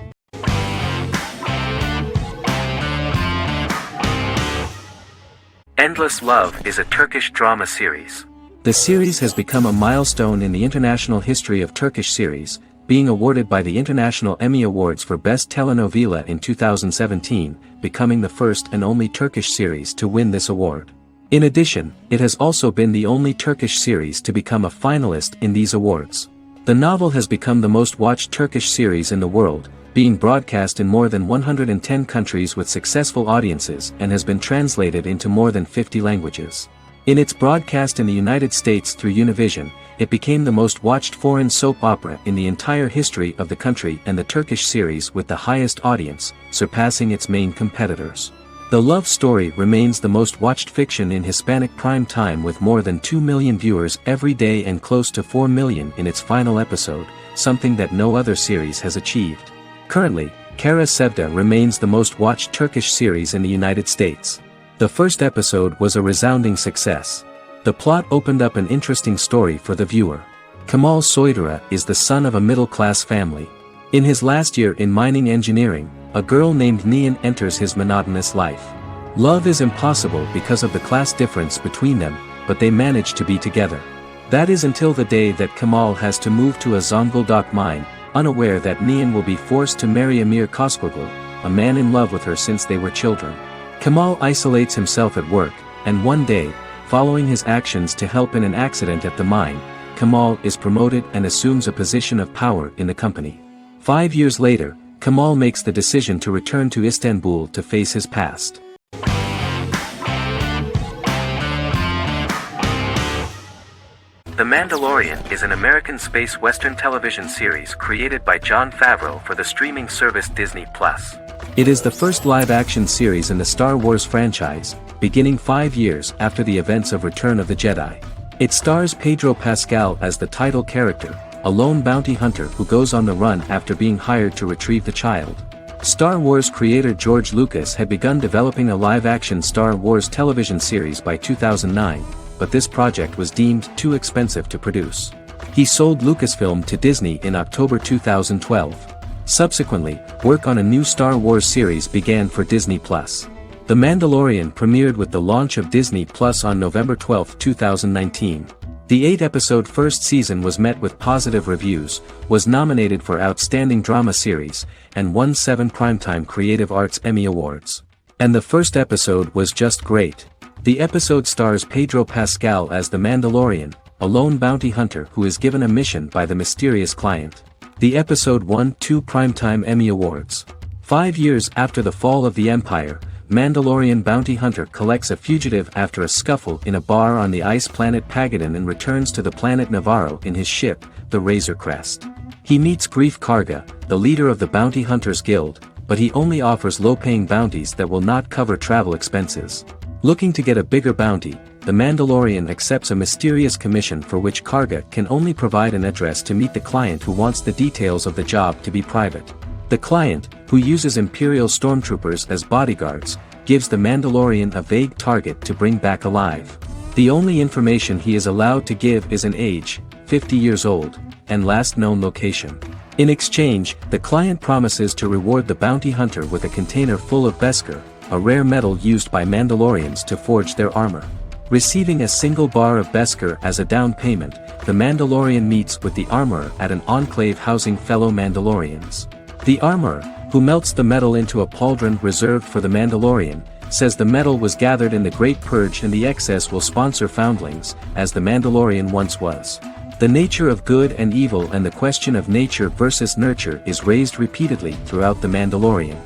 Endless Love is a Turkish drama series. The series has become a milestone in the international history of Turkish series, being awarded by the International Emmy Awards for Best Telenovela in 2017, becoming the first and only Turkish series to win this award. In addition, it has also been the only Turkish series to become a finalist in these awards. The novel has become the most watched Turkish series in the world, being broadcast in more than 110 countries with successful audiences and has been translated into more than 50 languages. In its broadcast in the United States through Univision, it became the most watched foreign soap opera in the entire history of the country and the Turkish series with the highest audience, surpassing its main competitors. The love story remains the most watched fiction in Hispanic prime time with more than 2 million viewers every day and close to 4 million in its final episode, something that no other series has achieved. Currently, Kara Sevda remains the most watched Turkish series in the United States. The first episode was a resounding success. The plot opened up an interesting story for the viewer. Kemal Soydura is the son of a middle-class family. In his last year in mining engineering, a girl named Nihan enters his monotonous life. Love is impossible because of the class difference between them, but they manage to be together. That is until the day that Kemal has to move to a Zonguldak mine, unaware that Nihan will be forced to marry Emir Koskoglu, a man in love with her since they were children. Kemal isolates himself at work, and one day, following his actions to help in an accident at the mine, Kemal is promoted and assumes a position of power in the company. 5 years later, Kemal makes the decision to return to Istanbul to face his past. The Mandalorian is an American space western television series created by Jon Favreau for the streaming service Disney+. It is the first live-action series in the Star Wars franchise, beginning 5 years after the events of Return of the Jedi. It stars Pedro Pascal as the title character, a lone bounty hunter who goes on the run after being hired to retrieve the child. Star Wars creator George Lucas had begun developing a live-action Star Wars television series by 2009, but this project was deemed too expensive to produce. He sold Lucasfilm to Disney in October 2012. Subsequently, work on a new Star Wars series began for Disney+. The Mandalorian premiered with the launch of Disney+ on November 12, 2019. The 8-episode first season was met with positive reviews, was nominated for Outstanding Drama Series, and won 7 Primetime Creative Arts Emmy Awards. And the first episode was just great. The episode stars Pedro Pascal as the Mandalorian, a lone bounty hunter who is given a mission by the mysterious client. The episode won 2 Primetime Emmy Awards. 5 years after the fall of the Empire, Mandalorian bounty hunter collects a fugitive after a scuffle in a bar on the ice planet Pagadan and returns to the planet Navarro in his ship, the Razor Crest. He meets Greef Karga, the leader of the Bounty Hunters Guild, but he only offers low-paying bounties that will not cover travel expenses. Looking to get a bigger bounty, the Mandalorian accepts a mysterious commission for which Karga can only provide an address to meet the client who wants the details of the job to be private. The client, who uses Imperial stormtroopers as bodyguards, gives the Mandalorian a vague target to bring back alive. The only information he is allowed to give is an age, 50 years old, and last known location. In exchange, the client promises to reward the bounty hunter with a container full of Beskar, a rare metal used by Mandalorians to forge their armor. Receiving a single bar of Beskar as a down payment, the Mandalorian meets with the armorer at an enclave housing fellow Mandalorians. The armorer, who melts the metal into a pauldron reserved for the Mandalorian, says the metal was gathered in the Great Purge and the excess will sponsor foundlings, as the Mandalorian once was. The nature of good and evil and the question of nature versus nurture is raised repeatedly throughout The Mandalorian.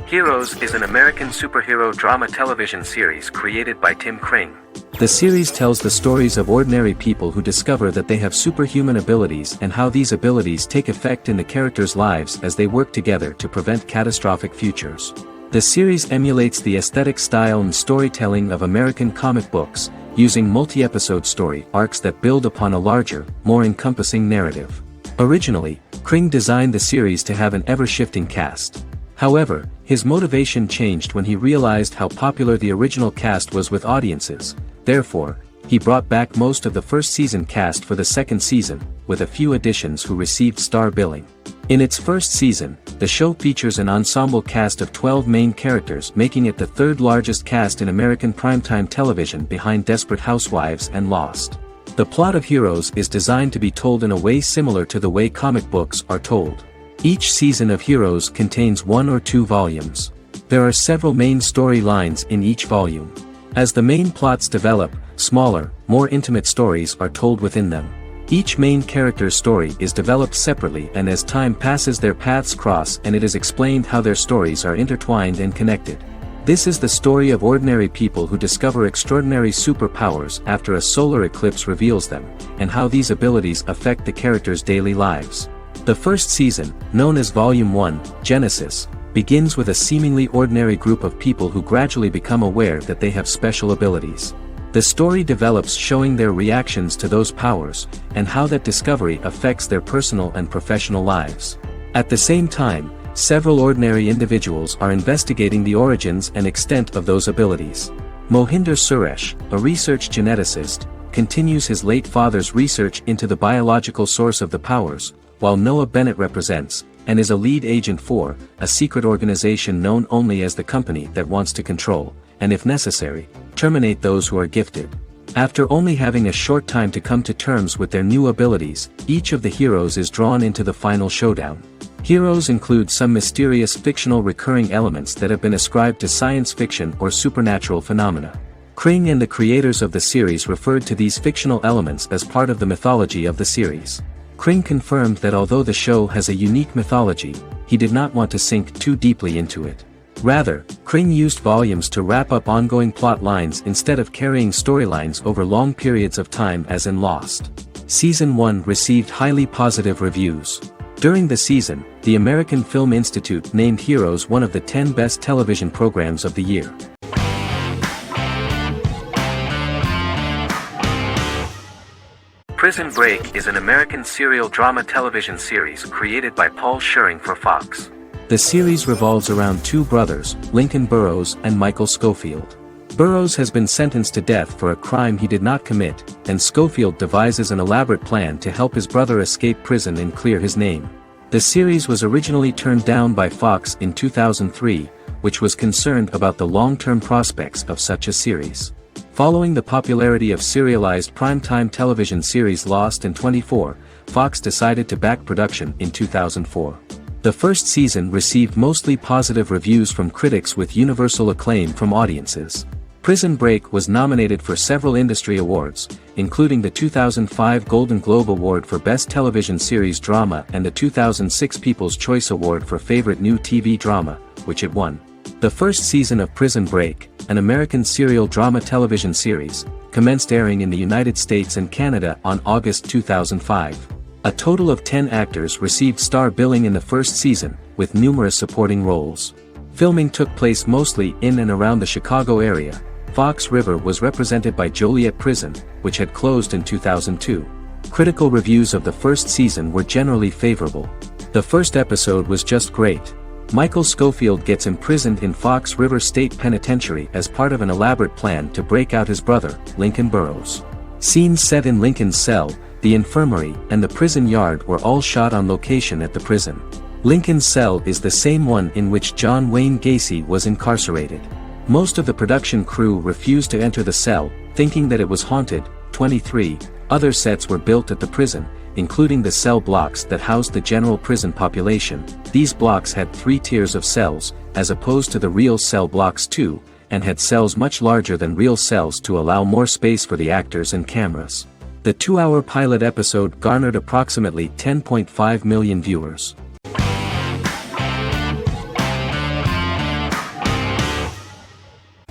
Heroes is an American superhero drama television series created by Tim Kring. The series tells the stories of ordinary people who discover that they have superhuman abilities and how these abilities take effect in the characters' lives as they work together to prevent catastrophic futures. The series emulates the aesthetic style and storytelling of American comic books, using multi-episode story arcs that build upon a larger, more encompassing narrative. Originally, Kring designed the series to have an ever-shifting cast. However, his motivation changed when he realized how popular the original cast was with audiences. Therefore, he brought back most of the first season cast for the second season, with a few additions who received star billing. In its first season, the show features an ensemble cast of 12 main characters, making it the third largest cast in American primetime television behind Desperate Housewives and Lost. The plot of Heroes is designed to be told in a way similar to the way comic books are told. Each season of Heroes contains 1 or 2 volumes. There are several main storylines in each volume. As the main plots develop, smaller, more intimate stories are told within them. Each main character's story is developed separately, and as time passes their paths cross and it is explained how their stories are intertwined and connected. This is the story of ordinary people who discover extraordinary superpowers after a solar eclipse reveals them, and how these abilities affect the characters' daily lives. The first season, known as Volume 1, Genesis, begins with a seemingly ordinary group of people who gradually become aware that they have special abilities. The story develops showing their reactions to those powers, and how that discovery affects their personal and professional lives. At the same time, several ordinary individuals are investigating the origins and extent of those abilities. Mohinder Suresh, a research geneticist, continues his late father's research into the biological source of the powers, while Noah Bennett represents, and is a lead agent for, a secret organization known only as the company that wants to control, and if necessary, terminate those who are gifted. After only having a short time to come to terms with their new abilities, each of the heroes is drawn into the final showdown. Heroes include some mysterious fictional recurring elements that have been ascribed to science fiction or supernatural phenomena. Kring and the creators of the series referred to these fictional elements as part of the mythology of the series. Kring confirmed that although the show has a unique mythology, he did not want to sink too deeply into it. Rather, Kring used volumes to wrap up ongoing plot lines instead of carrying storylines over long periods of time as in Lost. Season 1 received highly positive reviews. During the season, the American Film Institute named Heroes one of the 10 best television programs of the year. Prison Break is an American serial drama television series created by Paul Schering for Fox. The series revolves around two brothers, Lincoln Burrows and Michael Schofield. Burrows has been sentenced to death for a crime he did not commit, and Schofield devises an elaborate plan to help his brother escape prison and clear his name. The series was originally turned down by Fox in 2003, which was concerned about the long-term prospects of such a series. Following the popularity of serialized primetime television series Lost and 24, Fox decided to back production in 2004. The first season received mostly positive reviews from critics with universal acclaim from audiences. Prison Break was nominated for several industry awards, including the 2005 Golden Globe Award for Best Television Series Drama and the 2006 People's Choice Award for Favorite New TV Drama, which it won. The first season of Prison Break, an American serial drama television series, commenced airing in the United States and Canada on August 2005. A total of 10 actors received star billing in the first season, with numerous supporting roles. Filming took place mostly in and around the Chicago area. Fox River was represented by Joliet Prison, which had closed in 2002. Critical reviews of the first season were generally favorable. The first episode was just great. Michael Schofield gets imprisoned in Fox River State Penitentiary as part of an elaborate plan to break out his brother, Lincoln Burrows. Scenes set in Lincoln's cell, the infirmary, and the prison yard were all shot on location at the prison. Lincoln's cell is the same one in which John Wayne Gacy was incarcerated. Most of the production crew refused to enter the cell, thinking that it was haunted. 23 other sets were built at the prison, including the cell blocks that housed the general prison population. These blocks had 3 tiers of cells, as opposed to the real cell blocks 2, and had cells much larger than real cells to allow more space for the actors and cameras. The 2-hour pilot episode garnered approximately 10.5 million viewers.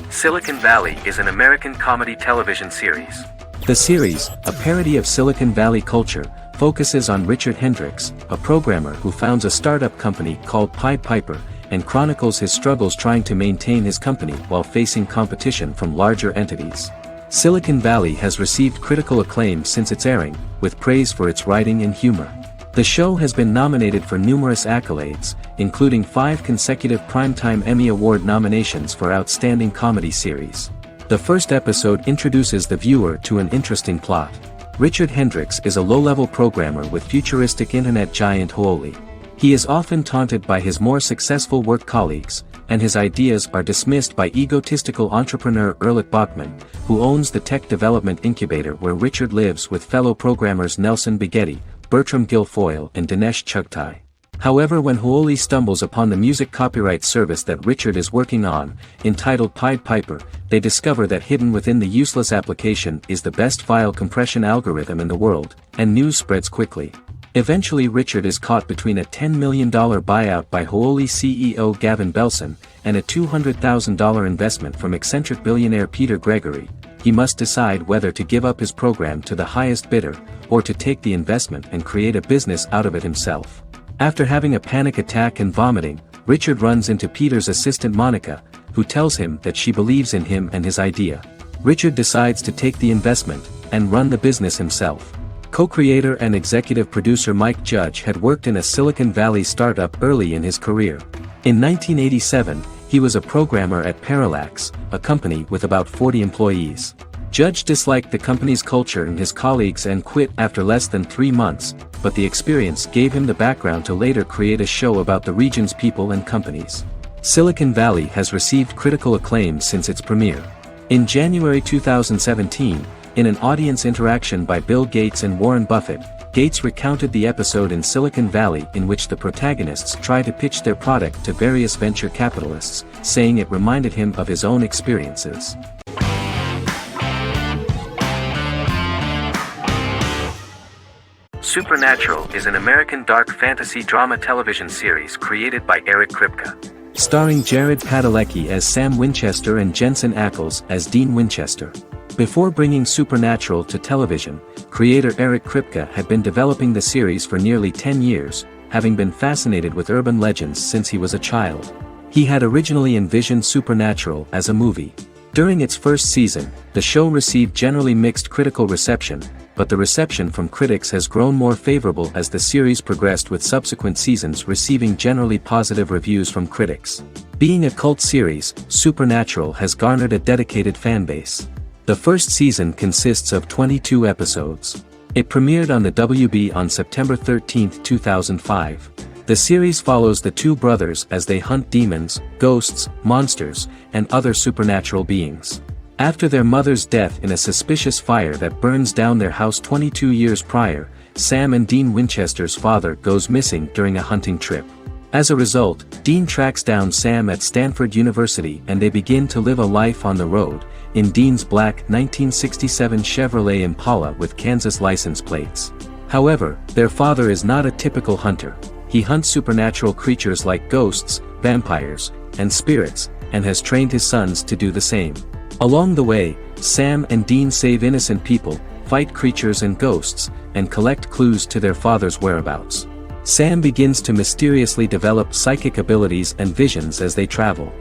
Silicon Valley is an American comedy television series. The series, a parody of Silicon Valley culture, focuses on Richard Hendricks, a programmer who founds a startup company called Pied Piper, and chronicles his struggles trying to maintain his company while facing competition from larger entities. Silicon Valley has received critical acclaim since its airing, with praise for its writing and humor. The show has been nominated for numerous accolades, including 5 consecutive Primetime Emmy Award nominations for Outstanding Comedy Series. The first episode introduces the viewer to an interesting plot. Richard Hendricks is a low-level programmer with futuristic internet giant Huoli. He is often taunted by his more successful work colleagues, and his ideas are dismissed by egotistical entrepreneur Erlich Bachman, who owns the tech development incubator where Richard lives with fellow programmers Nelson Bighetti, Bertram Guilfoyle and Dinesh Chugtai. However, when Huoli stumbles upon the music copyright service that Richard is working on, entitled Pied Piper, they discover that hidden within the useless application is the best file compression algorithm in the world, and news spreads quickly. Eventually Richard is caught between a $10 million buyout by Huoli CEO Gavin Belson, and a $200,000 investment from eccentric billionaire Peter Gregory, he must decide whether to give up his program to the highest bidder, or to take the investment and create a business out of it himself. After having a panic attack and vomiting, Richard runs into Peter's assistant Monica, who tells him that she believes in him and his idea. Richard decides to take the investment, and run the business himself. Co-creator and executive producer Mike Judge had worked in a Silicon Valley startup early in his career. In 1987, he was a programmer at Parallax, a company with about 40 employees. Judge disliked the company's culture and his colleagues and quit after less than 3 months, but the experience gave him the background to later create a show about the region's people and companies. Silicon Valley has received critical acclaim since its premiere. In January 2017, in an audience interaction by Bill Gates and Warren Buffett, Gates recounted the episode in Silicon Valley in which the protagonists try to pitch their product to various venture capitalists, saying it reminded him of his own experiences. Supernatural is an American dark fantasy drama television series created by Eric Kripke. Starring Jared Padalecki as Sam Winchester and Jensen Ackles as Dean Winchester. Before bringing Supernatural to television, creator Eric Kripke had been developing the series for nearly 10 years, having been fascinated with urban legends since he was a child. He had originally envisioned Supernatural as a movie. During its first season, the show received generally mixed critical reception, but the reception from critics has grown more favorable as the series progressed, with subsequent seasons receiving generally positive reviews from critics. Being a cult series, Supernatural has garnered a dedicated fanbase. The first season consists of 22 episodes. It premiered on the WB on September 13, 2005. The series follows the two brothers as they hunt demons, ghosts, monsters, and other supernatural beings. After their mother's death in a suspicious fire that burns down their house 22 years prior, Sam and Dean Winchester's father goes missing during a hunting trip. As a result, Dean tracks down Sam at Stanford University and they begin to live a life on the road, in Dean's black 1967 Chevrolet Impala with Kansas license plates. However, their father is not a typical hunter. He hunts supernatural creatures like ghosts, vampires, and spirits, and has trained his sons to do the same. Along the way, Sam and Dean save innocent people, fight creatures and ghosts, and collect clues to their father's whereabouts. Sam begins to mysteriously develop psychic abilities and visions as they travel.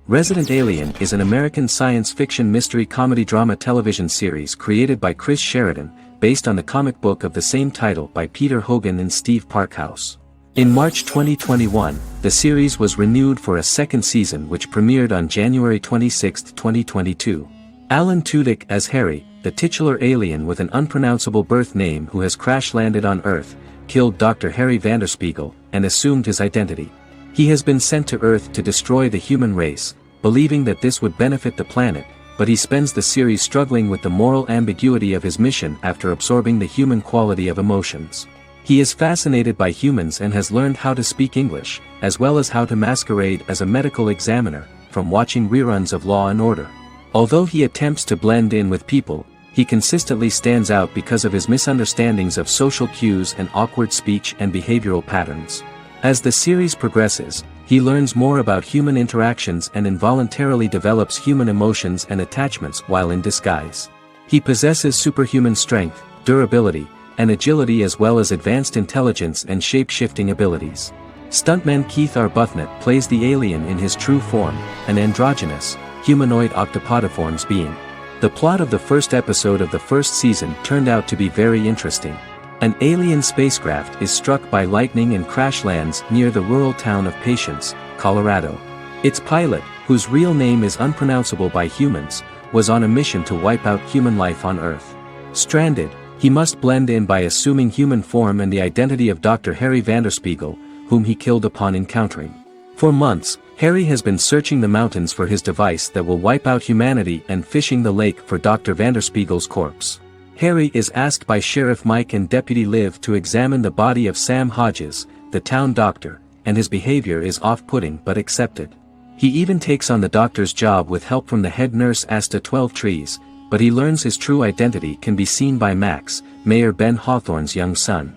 Resident Alien is an American science fiction mystery comedy drama television series created by Chris Sheridan, based on the comic book of the same title by Peter Hogan and Steve Parkhouse. In March 2021, the series was renewed for a second season which premiered on January 26, 2022. Alan Tudyk as Harry, the titular alien with an unpronounceable birth name who has crash-landed on Earth, killed Dr. Harry Vanderspiegel, and assumed his identity. He has been sent to Earth to destroy the human race, believing that this would benefit the planet, but he spends the series struggling with the moral ambiguity of his mission after absorbing the human quality of emotions. He is fascinated by humans and has learned how to speak English, as well as how to masquerade as a medical examiner, from watching reruns of Law & Order. Although he attempts to blend in with people, he consistently stands out because of his misunderstandings of social cues and awkward speech and behavioral patterns. As the series progresses, he learns more about human interactions and involuntarily develops human emotions and attachments while in disguise. He possesses superhuman strength, durability, and agility as well as advanced intelligence and shape-shifting abilities. Stuntman Keith Arbuthnot plays the alien in his true form, an androgynous, humanoid octopodiforms being. The plot of the first episode of the first season turned out to be very interesting. An alien spacecraft is struck by lightning and crash lands near the rural town of Patience, Colorado. Its pilot, whose real name is unpronounceable by humans, was on a mission to wipe out human life on Earth. Stranded, he must blend in by assuming human form and the identity of Dr. Harry Vanderspiegel, whom he killed upon encountering. For months, Harry has been searching the mountains for his device that will wipe out humanity and fishing the lake for Dr. Vanderspiegel's corpse. Harry is asked by Sheriff Mike and Deputy Liv to examine the body of Sam Hodges, the town doctor, and his behavior is off-putting but accepted. He even takes on the doctor's job with help from the head nurse Asta 12 Trees, but he learns his true identity can be seen by Max, Mayor Ben Hawthorne's young son.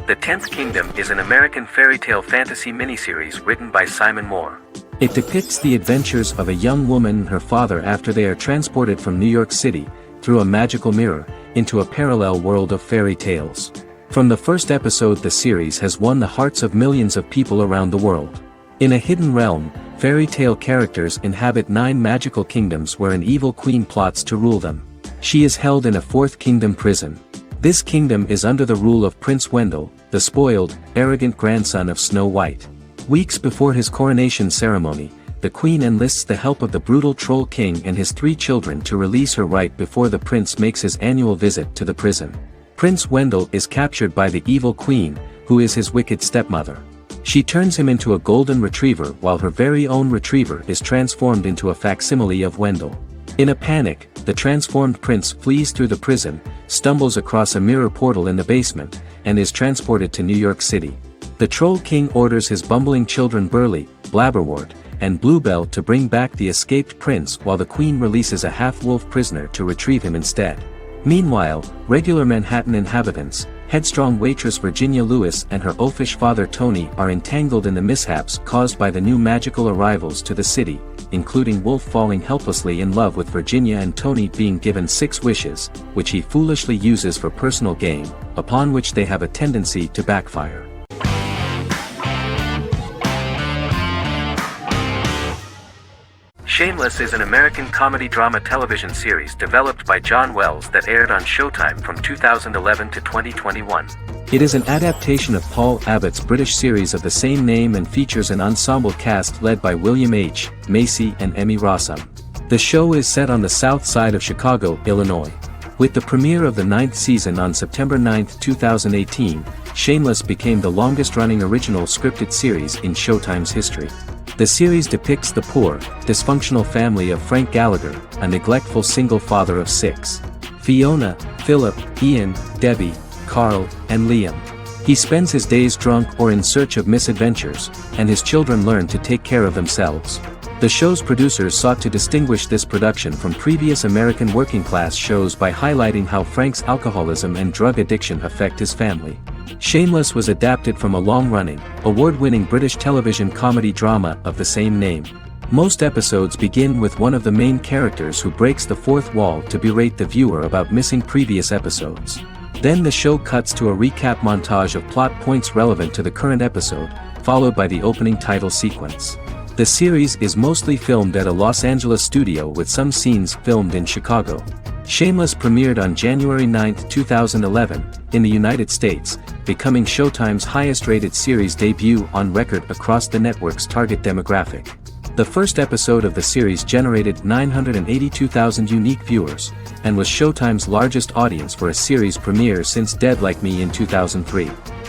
The Tenth Kingdom is an American fairy tale fantasy miniseries written by Simon Moore. It depicts the adventures of a young woman and her father after they are transported from New York City, through a magical mirror, into a parallel world of fairy tales. From the first episode, the series has won the hearts of millions of people around the world. In a hidden realm, fairy tale characters inhabit 9 magical kingdoms where an evil queen plots to rule them. She is held in a 4th kingdom prison. This kingdom is under the rule of Prince Wendell, the spoiled, arrogant grandson of Snow White. Weeks before his coronation ceremony, the queen enlists the help of the brutal Troll King and his 3 children to release her right before the prince makes his annual visit to the prison. Prince Wendell is captured by the evil queen, who is his wicked stepmother. She turns him into a golden retriever while her very own retriever is transformed into a facsimile of Wendell. In a panic, the transformed prince flees through the prison, stumbles across a mirror portal in the basement, and is transported to New York City. The Troll King orders his bumbling children Burley, Blabberwort, and Bluebell to bring back the escaped prince while the queen releases a half-wolf prisoner to retrieve him instead. Meanwhile, regular Manhattan inhabitants, headstrong waitress Virginia Lewis and her oafish father Tony are entangled in the mishaps caused by the new magical arrivals to the city, including Wolf falling helplessly in love with Virginia and Tony being given 6 wishes, which he foolishly uses for personal gain, upon which they have a tendency to backfire. Shameless is an American comedy drama television series developed by John Wells that aired on Showtime from 2011 to 2021. It is an adaptation of Paul Abbott's British series of the same name and features an ensemble cast led by William H. Macy and Emmy Rossum. The show is set on the south side of Chicago, Illinois. With the premiere of the 9th season on September 9, 2018, Shameless became the longest-running original scripted series in Showtime's history. The series depicts the poor, dysfunctional family of Frank Gallagher, a neglectful single father of 6. Fiona, Philip, Ian, Debbie, Carl, and Liam. He spends his days drunk or in search of misadventures, and his children learn to take care of themselves. The show's producers sought to distinguish this production from previous American working-class shows by highlighting how Frank's alcoholism and drug addiction affect his family. Shameless was adapted from a long-running, award-winning British television comedy drama of the same name. Most episodes begin with one of the main characters who breaks the 4th wall to berate the viewer about missing previous episodes. Then the show cuts to a recap montage of plot points relevant to the current episode, followed by the opening title sequence. The series is mostly filmed at a Los Angeles studio with some scenes filmed in Chicago. Shameless premiered on January 9, 2011, in the United States, becoming Showtime's highest-rated series debut on record across the network's target demographic. The first episode of the series generated 982,000 unique viewers, and was Showtime's largest audience for a series premiere since Dead Like Me in 2003.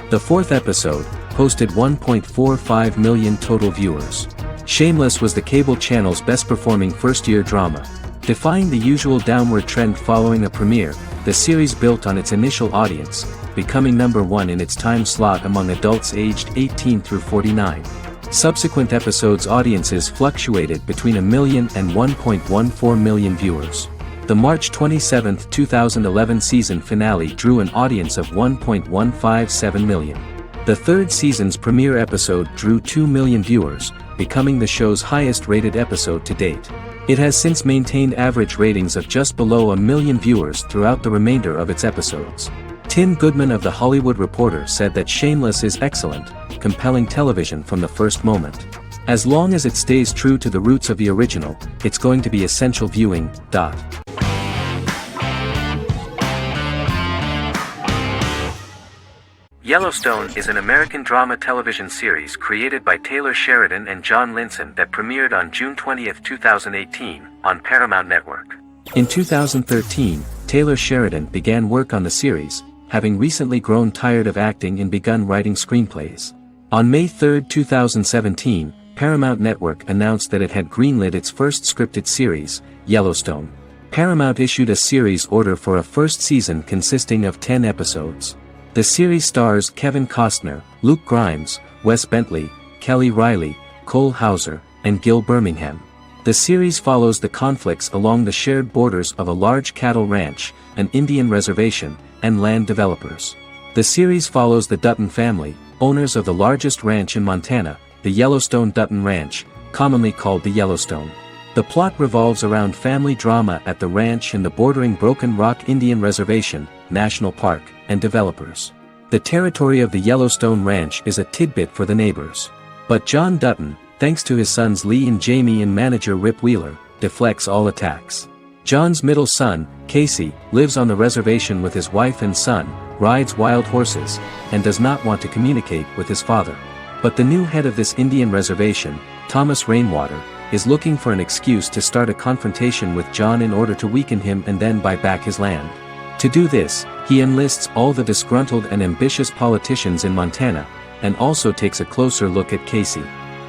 The 4th episode posted 1.45 million total viewers. Shameless was the cable channel's best-performing first-year drama. Defying the usual downward trend following a premiere, the series built on its initial audience, becoming number 1 in its time slot among adults aged 18 through 49. Subsequent episodes' audiences fluctuated between 1 million and 1.14 million viewers. The March 27, 2011 season finale drew an audience of 1.157 million. The 3rd season's premiere episode drew 2 million viewers, becoming the show's highest-rated episode to date. It has since maintained average ratings of just below 1 million viewers throughout the remainder of its episodes. Tim Goodman of The Hollywood Reporter said that Shameless is excellent, compelling television from the first moment. As long as it stays true to the roots of the original, it's going to be essential viewing. Yellowstone is an American drama television series created by Taylor Sheridan and John Linson that premiered on June 20, 2018, on Paramount Network. In 2013, Taylor Sheridan began work on the series, having recently grown tired of acting and begun writing screenplays. On May 3, 2017, Paramount Network announced that it had greenlit its first scripted series, Yellowstone. Paramount issued a series order for a first season consisting of 10 episodes. The series stars Kevin Costner, Luke Grimes, Wes Bentley, Kelly Riley, Cole Hauser, and Gil Birmingham. The series follows the conflicts along the shared borders of a large cattle ranch, an Indian reservation, and land developers. The series follows the Dutton family, owners of the largest ranch in Montana, the Yellowstone Dutton Ranch, commonly called the Yellowstone. The plot revolves around family drama at the ranch and the bordering Broken Rock Indian Reservation, National Park, and developers. The territory of the Yellowstone Ranch is a tidbit for the neighbors. But John Dutton, thanks to his sons Lee and Jamie and manager Rip Wheeler, deflects all attacks. John's middle son, Casey, lives on the reservation with his wife and son, rides wild horses, and does not want to communicate with his father. But the new head of this Indian reservation, Thomas Rainwater, is looking for an excuse to start a confrontation with John in order to weaken him and then buy back his land. To do this, he enlists all the disgruntled and ambitious politicians in Montana, and also takes a closer look at Casey.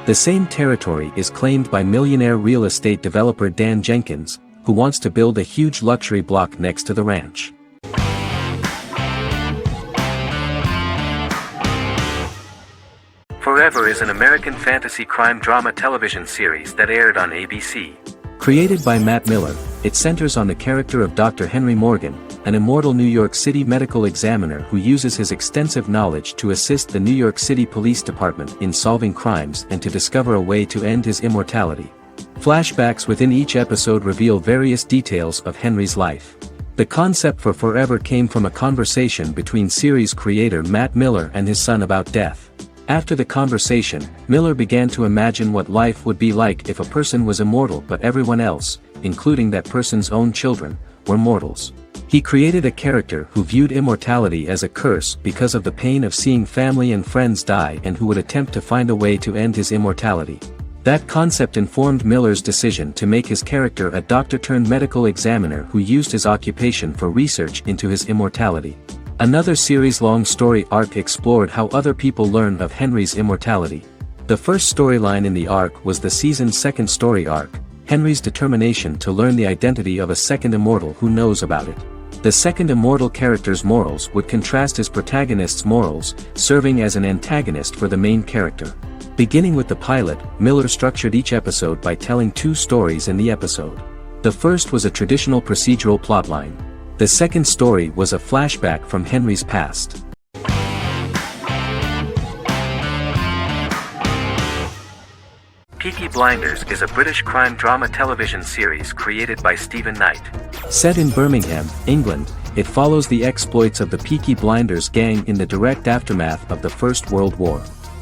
The same territory is claimed by millionaire real estate developer Dan Jenkins, who wants to build a huge luxury block next to the ranch. Forever is an American fantasy crime drama television series that aired on ABC. Created by Matt Miller, it centers on the character of Dr. Henry Morgan, an immortal New York City medical examiner who uses his extensive knowledge to assist the New York City Police Department in solving crimes and to discover a way to end his immortality. Flashbacks within each episode reveal various details of Henry's life. The concept for Forever came from a conversation between series creator Matt Miller and his son about death. After the conversation, Miller began to imagine what life would be like if a person was immortal but everyone else, including that person's own children, were mortals. He created a character who viewed immortality as a curse because of the pain of seeing family and friends die and who would attempt to find a way to end his immortality. That concept informed Miller's decision to make his character a doctor-turned-medical examiner who used his occupation for research into his immortality. Another series-long story arc explored how other people learned of Henry's immortality. The first storyline in the arc was the season's second story arc, Henry's determination to learn the identity of a second immortal who knows about it. The second immortal character's morals would contrast his protagonist's morals, serving as an antagonist for the main character. Beginning with the pilot, Miller structured each episode by telling two stories in the episode. The first was a traditional procedural plotline. The second story was a flashback from Henry's past. Peaky Blinders is a British crime drama television series created by Stephen Knight. Set in Birmingham, England, it follows the exploits of the Peaky Blinders gang in the direct aftermath of the First World War.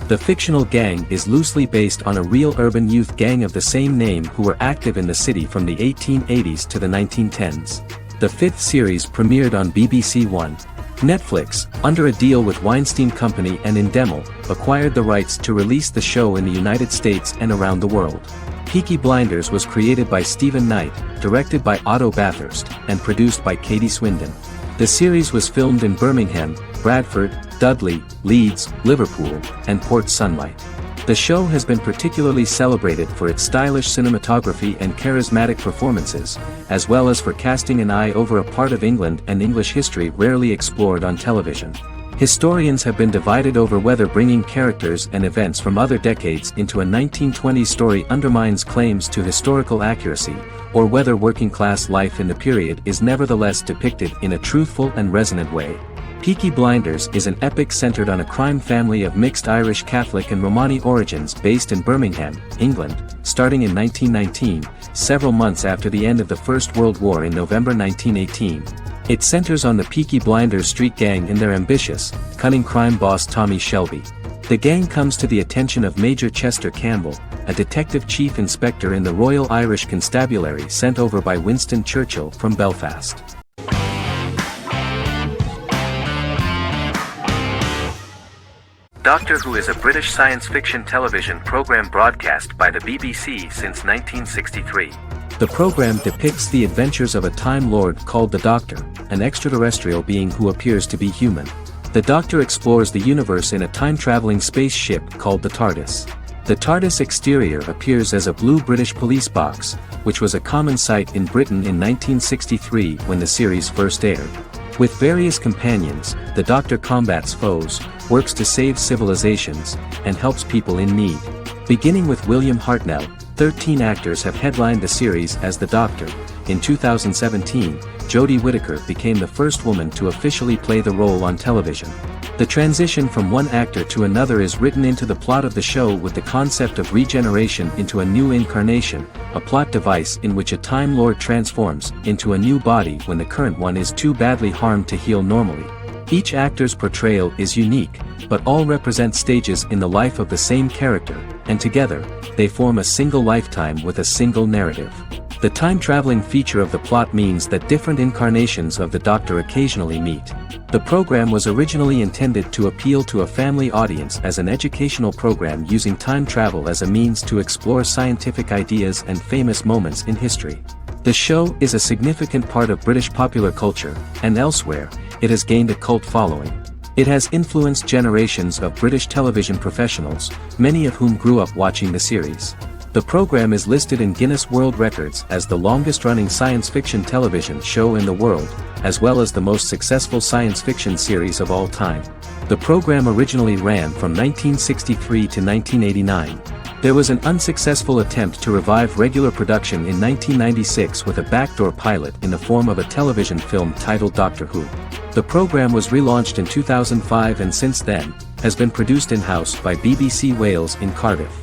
The fictional gang is loosely based on a real urban youth gang of the same name who were active in the city from the 1880s to the 1910s. The fifth series premiered on BBC One. Netflix, under a deal with Weinstein Company and Endemol, acquired the rights to release the show in the United States and around the world. Peaky Blinders was created by Stephen Knight, directed by Otto Bathurst, and produced by Katie Swindon. The series was filmed in Birmingham, Bradford, Dudley, Leeds, Liverpool, and Port Sunlight. The show has been particularly celebrated for its stylish cinematography and charismatic performances, as well as for casting an eye over a part of England and English history rarely explored on television. Historians have been divided over whether bringing characters and events from other decades into a 1920s story undermines claims to historical accuracy, or whether working-class life in the period is nevertheless depicted in a truthful and resonant way. Peaky Blinders is an epic centered on a crime family of mixed Irish Catholic and Romani origins based in Birmingham, England, starting in 1919, several months after the end of the First World War in November 1918. It centers on the Peaky Blinders street gang and their ambitious, cunning crime boss Tommy Shelby. The gang comes to the attention of Major Chester Campbell, a detective chief inspector in the Royal Irish Constabulary sent over by Winston Churchill from Belfast. Doctor Who is a British science fiction television program broadcast by the BBC since 1963. The program depicts the adventures of a Time Lord called the Doctor, an extraterrestrial being who appears to be human. The Doctor explores the universe in a time-traveling spaceship called the TARDIS. The TARDIS exterior appears as a blue British police box, which was a common sight in Britain in 1963 when the series first aired. With various companions, the Doctor combats foes, works to save civilizations, and helps people in need. Beginning with William Hartnell, 13 actors have headlined the series as the Doctor. In 2017, Jodie Whittaker became the first woman to officially play the role on television. The transition from one actor to another is written into the plot of the show with the concept of regeneration into a new incarnation, a plot device in which a Time Lord transforms into a new body when the current one is too badly harmed to heal normally. Each actor's portrayal is unique, but all represent stages in the life of the same character, and together, they form a single lifetime with a single narrative. The time-traveling feature of the plot means that different incarnations of the Doctor occasionally meet. The program was originally intended to appeal to a family audience as an educational program using time travel as a means to explore scientific ideas and famous moments in history. The show is a significant part of British popular culture, and elsewhere, it has gained a cult following. It has influenced generations of British television professionals, many of whom grew up watching the series. The program is listed in Guinness World Records as the longest-running science fiction television show in the world, as well as the most successful science fiction series of all time. The program originally ran from 1963 to 1989. There was an unsuccessful attempt to revive regular production in 1996 with a backdoor pilot in the form of a television film titled Doctor Who. The program was relaunched in 2005 and since then, has been produced in-house by BBC Wales in Cardiff.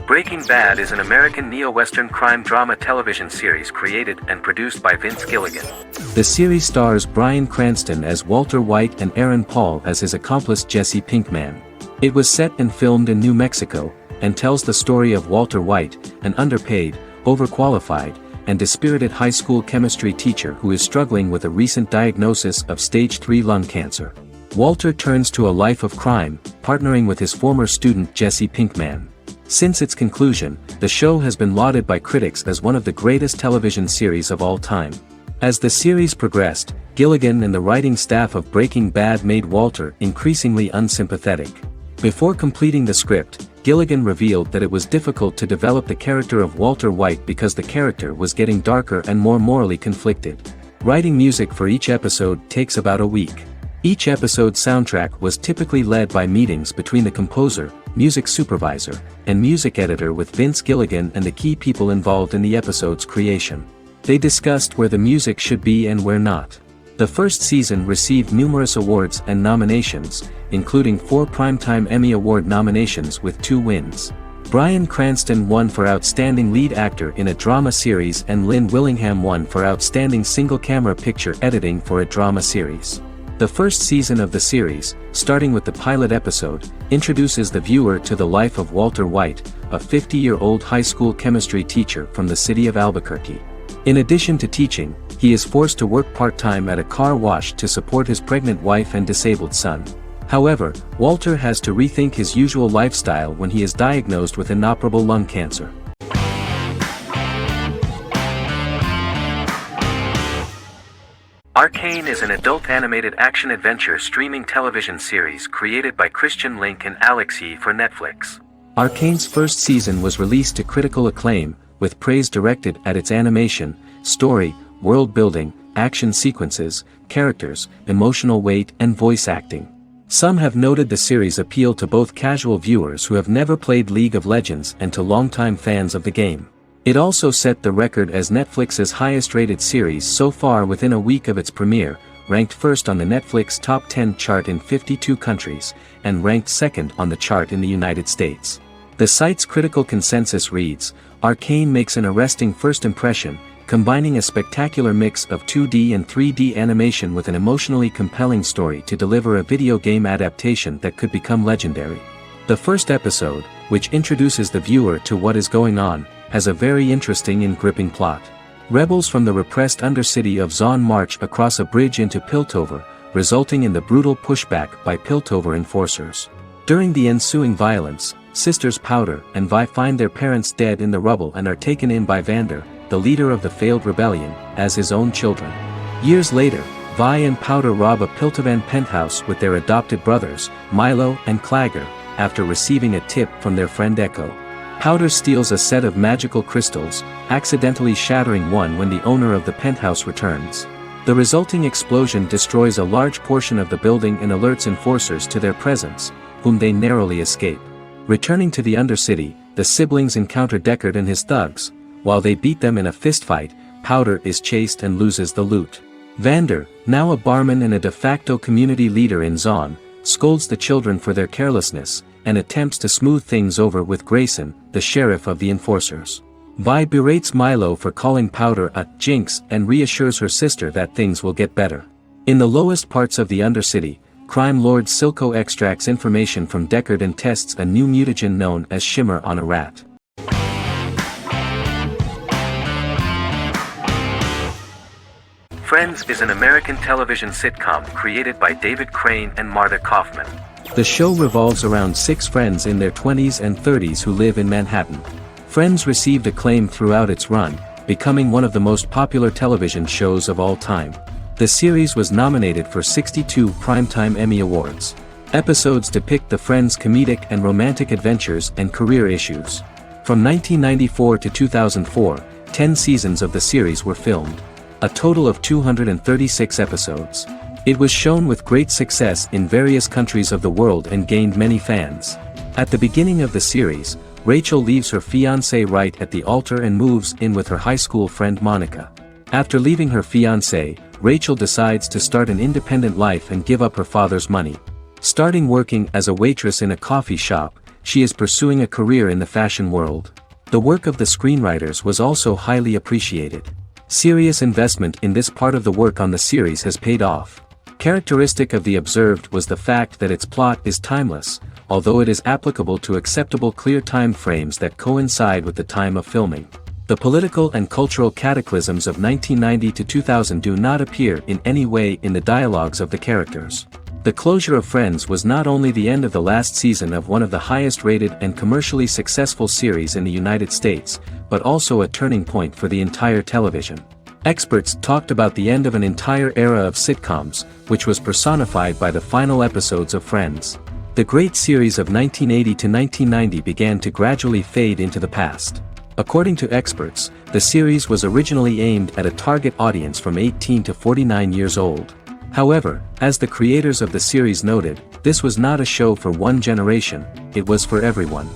Breaking Bad is an American neo-Western crime drama television series created and produced by Vince Gilligan. The series stars Bryan Cranston as Walter White and Aaron Paul as his accomplice Jesse Pinkman. It was set and filmed in New Mexico, and tells the story of Walter White, an underpaid, overqualified, and dispirited high school chemistry teacher who is struggling with a recent diagnosis of stage 3 lung cancer. Walter turns to a life of crime, partnering with his former student Jesse Pinkman. Since its conclusion, the show has been lauded by critics as one of the greatest television series of all time. As the series progressed, Gilligan and the writing staff of Breaking Bad made Walter increasingly unsympathetic. Before completing the script, Gilligan revealed that it was difficult to develop the character of Walter White because the character was getting darker and more morally conflicted. Writing music for each episode takes about a week. Each episode's soundtrack was typically led by meetings between the composer, music supervisor, and music editor with Vince Gilligan and the key people involved in the episode's creation. They discussed where the music should be and where not. The first season received numerous awards and nominations, including 4 Primetime Emmy Award nominations with 2 wins. Bryan Cranston won for Outstanding Lead Actor in a Drama Series and Lynn Willingham won for Outstanding Single-Camera Picture Editing for a Drama Series. The first season of the series, starting with the pilot episode, introduces the viewer to the life of Walter White, a 50-year-old high school chemistry teacher from the city of Albuquerque. In addition to teaching, he is forced to work part-time at a car wash to support his pregnant wife and disabled son. However, Walter has to rethink his usual lifestyle when he is diagnosed with inoperable lung cancer. Arcane is an adult animated action-adventure streaming television series created by Christian Link and Alex Yee for Netflix. Arcane's first season was released to critical acclaim, with praise directed at its animation, story, world building, action sequences, characters, emotional weight and voice acting. Some have noted the series' appeal to both casual viewers who have never played League of Legends and to longtime fans of the game. It also set the record as Netflix's highest-rated series so far within a week of its premiere, ranked first on the Netflix Top 10 chart in 52 countries, and ranked second on the chart in the United States. The site's critical consensus reads, "Arcane makes an arresting first impression, combining a spectacular mix of 2D and 3D animation with an emotionally compelling story to deliver a video game adaptation that could become legendary." The first episode, which introduces the viewer to what is going on, has a very interesting and gripping plot. Rebels from the repressed undercity of Zon march across a bridge into Piltover, resulting in the brutal pushback by Piltover enforcers. During the ensuing violence, sisters Powder and Vi find their parents dead in the rubble and are taken in by Vander, the leader of the failed rebellion, as his own children. Years later, Vi and Powder rob a Piltovan penthouse with their adopted brothers, Milo and Clagger, after receiving a tip from their friend Echo. Powder steals a set of magical crystals, accidentally shattering one when the owner of the penthouse returns. The resulting explosion destroys a large portion of the building and alerts enforcers to their presence, whom they narrowly escape. Returning to the Undercity, the siblings encounter Deckard and his thugs. While they beat them in a fistfight, Powder is chased and loses the loot. Vander, now a barman and a de facto community leader in Zon, scolds the children for their carelessness, and attempts to smooth things over with Grayson, the sheriff of the enforcers. Vi berates Milo for calling Powder a jinx and reassures her sister that things will get better. In the lowest parts of the Undercity, crime lord Silco extracts information from Deckard and tests a new mutagen known as Shimmer on a rat. Friends is an American television sitcom created by David Crane and Marta Kaufman. The show revolves around 6 friends in their 20s and 30s who live in Manhattan. Friends received acclaim throughout its run, becoming one of the most popular television shows of all time. The series was nominated for 62 Primetime Emmy Awards. Episodes depict the friends' comedic and romantic adventures and career issues. From 1994 to 2004, 10 seasons of the series were filmed. A total of 236 episodes. It was shown with great success in various countries of the world and gained many fans. At the beginning of the series, Rachel leaves her fiancé right at the altar and moves in with her high school friend Monica. After leaving her fiancé, Rachel decides to start an independent life and give up her father's money. Starting working as a waitress in a coffee shop, she is pursuing a career in the fashion world. The work of the screenwriters was also highly appreciated. Serious investment in this part of the work on the series has paid off. Characteristic of The Observed was the fact that its plot is timeless, although it is applicable to acceptable clear time frames that coincide with the time of filming. The political and cultural cataclysms of 1990 to 2000 do not appear in any way in the dialogues of the characters. The closure of Friends was not only the end of the last season of one of the highest-rated and commercially successful series in the United States, but also a turning point for the entire television. Experts talked about the end of an entire era of sitcoms, which was personified by the final episodes of Friends. The great series of 1980 to 1990 began to gradually fade into the past. According to experts, the series was originally aimed at a target audience from 18 to 49 years old. However, as the creators of the series noted, this was not a show for one generation, it was for everyone.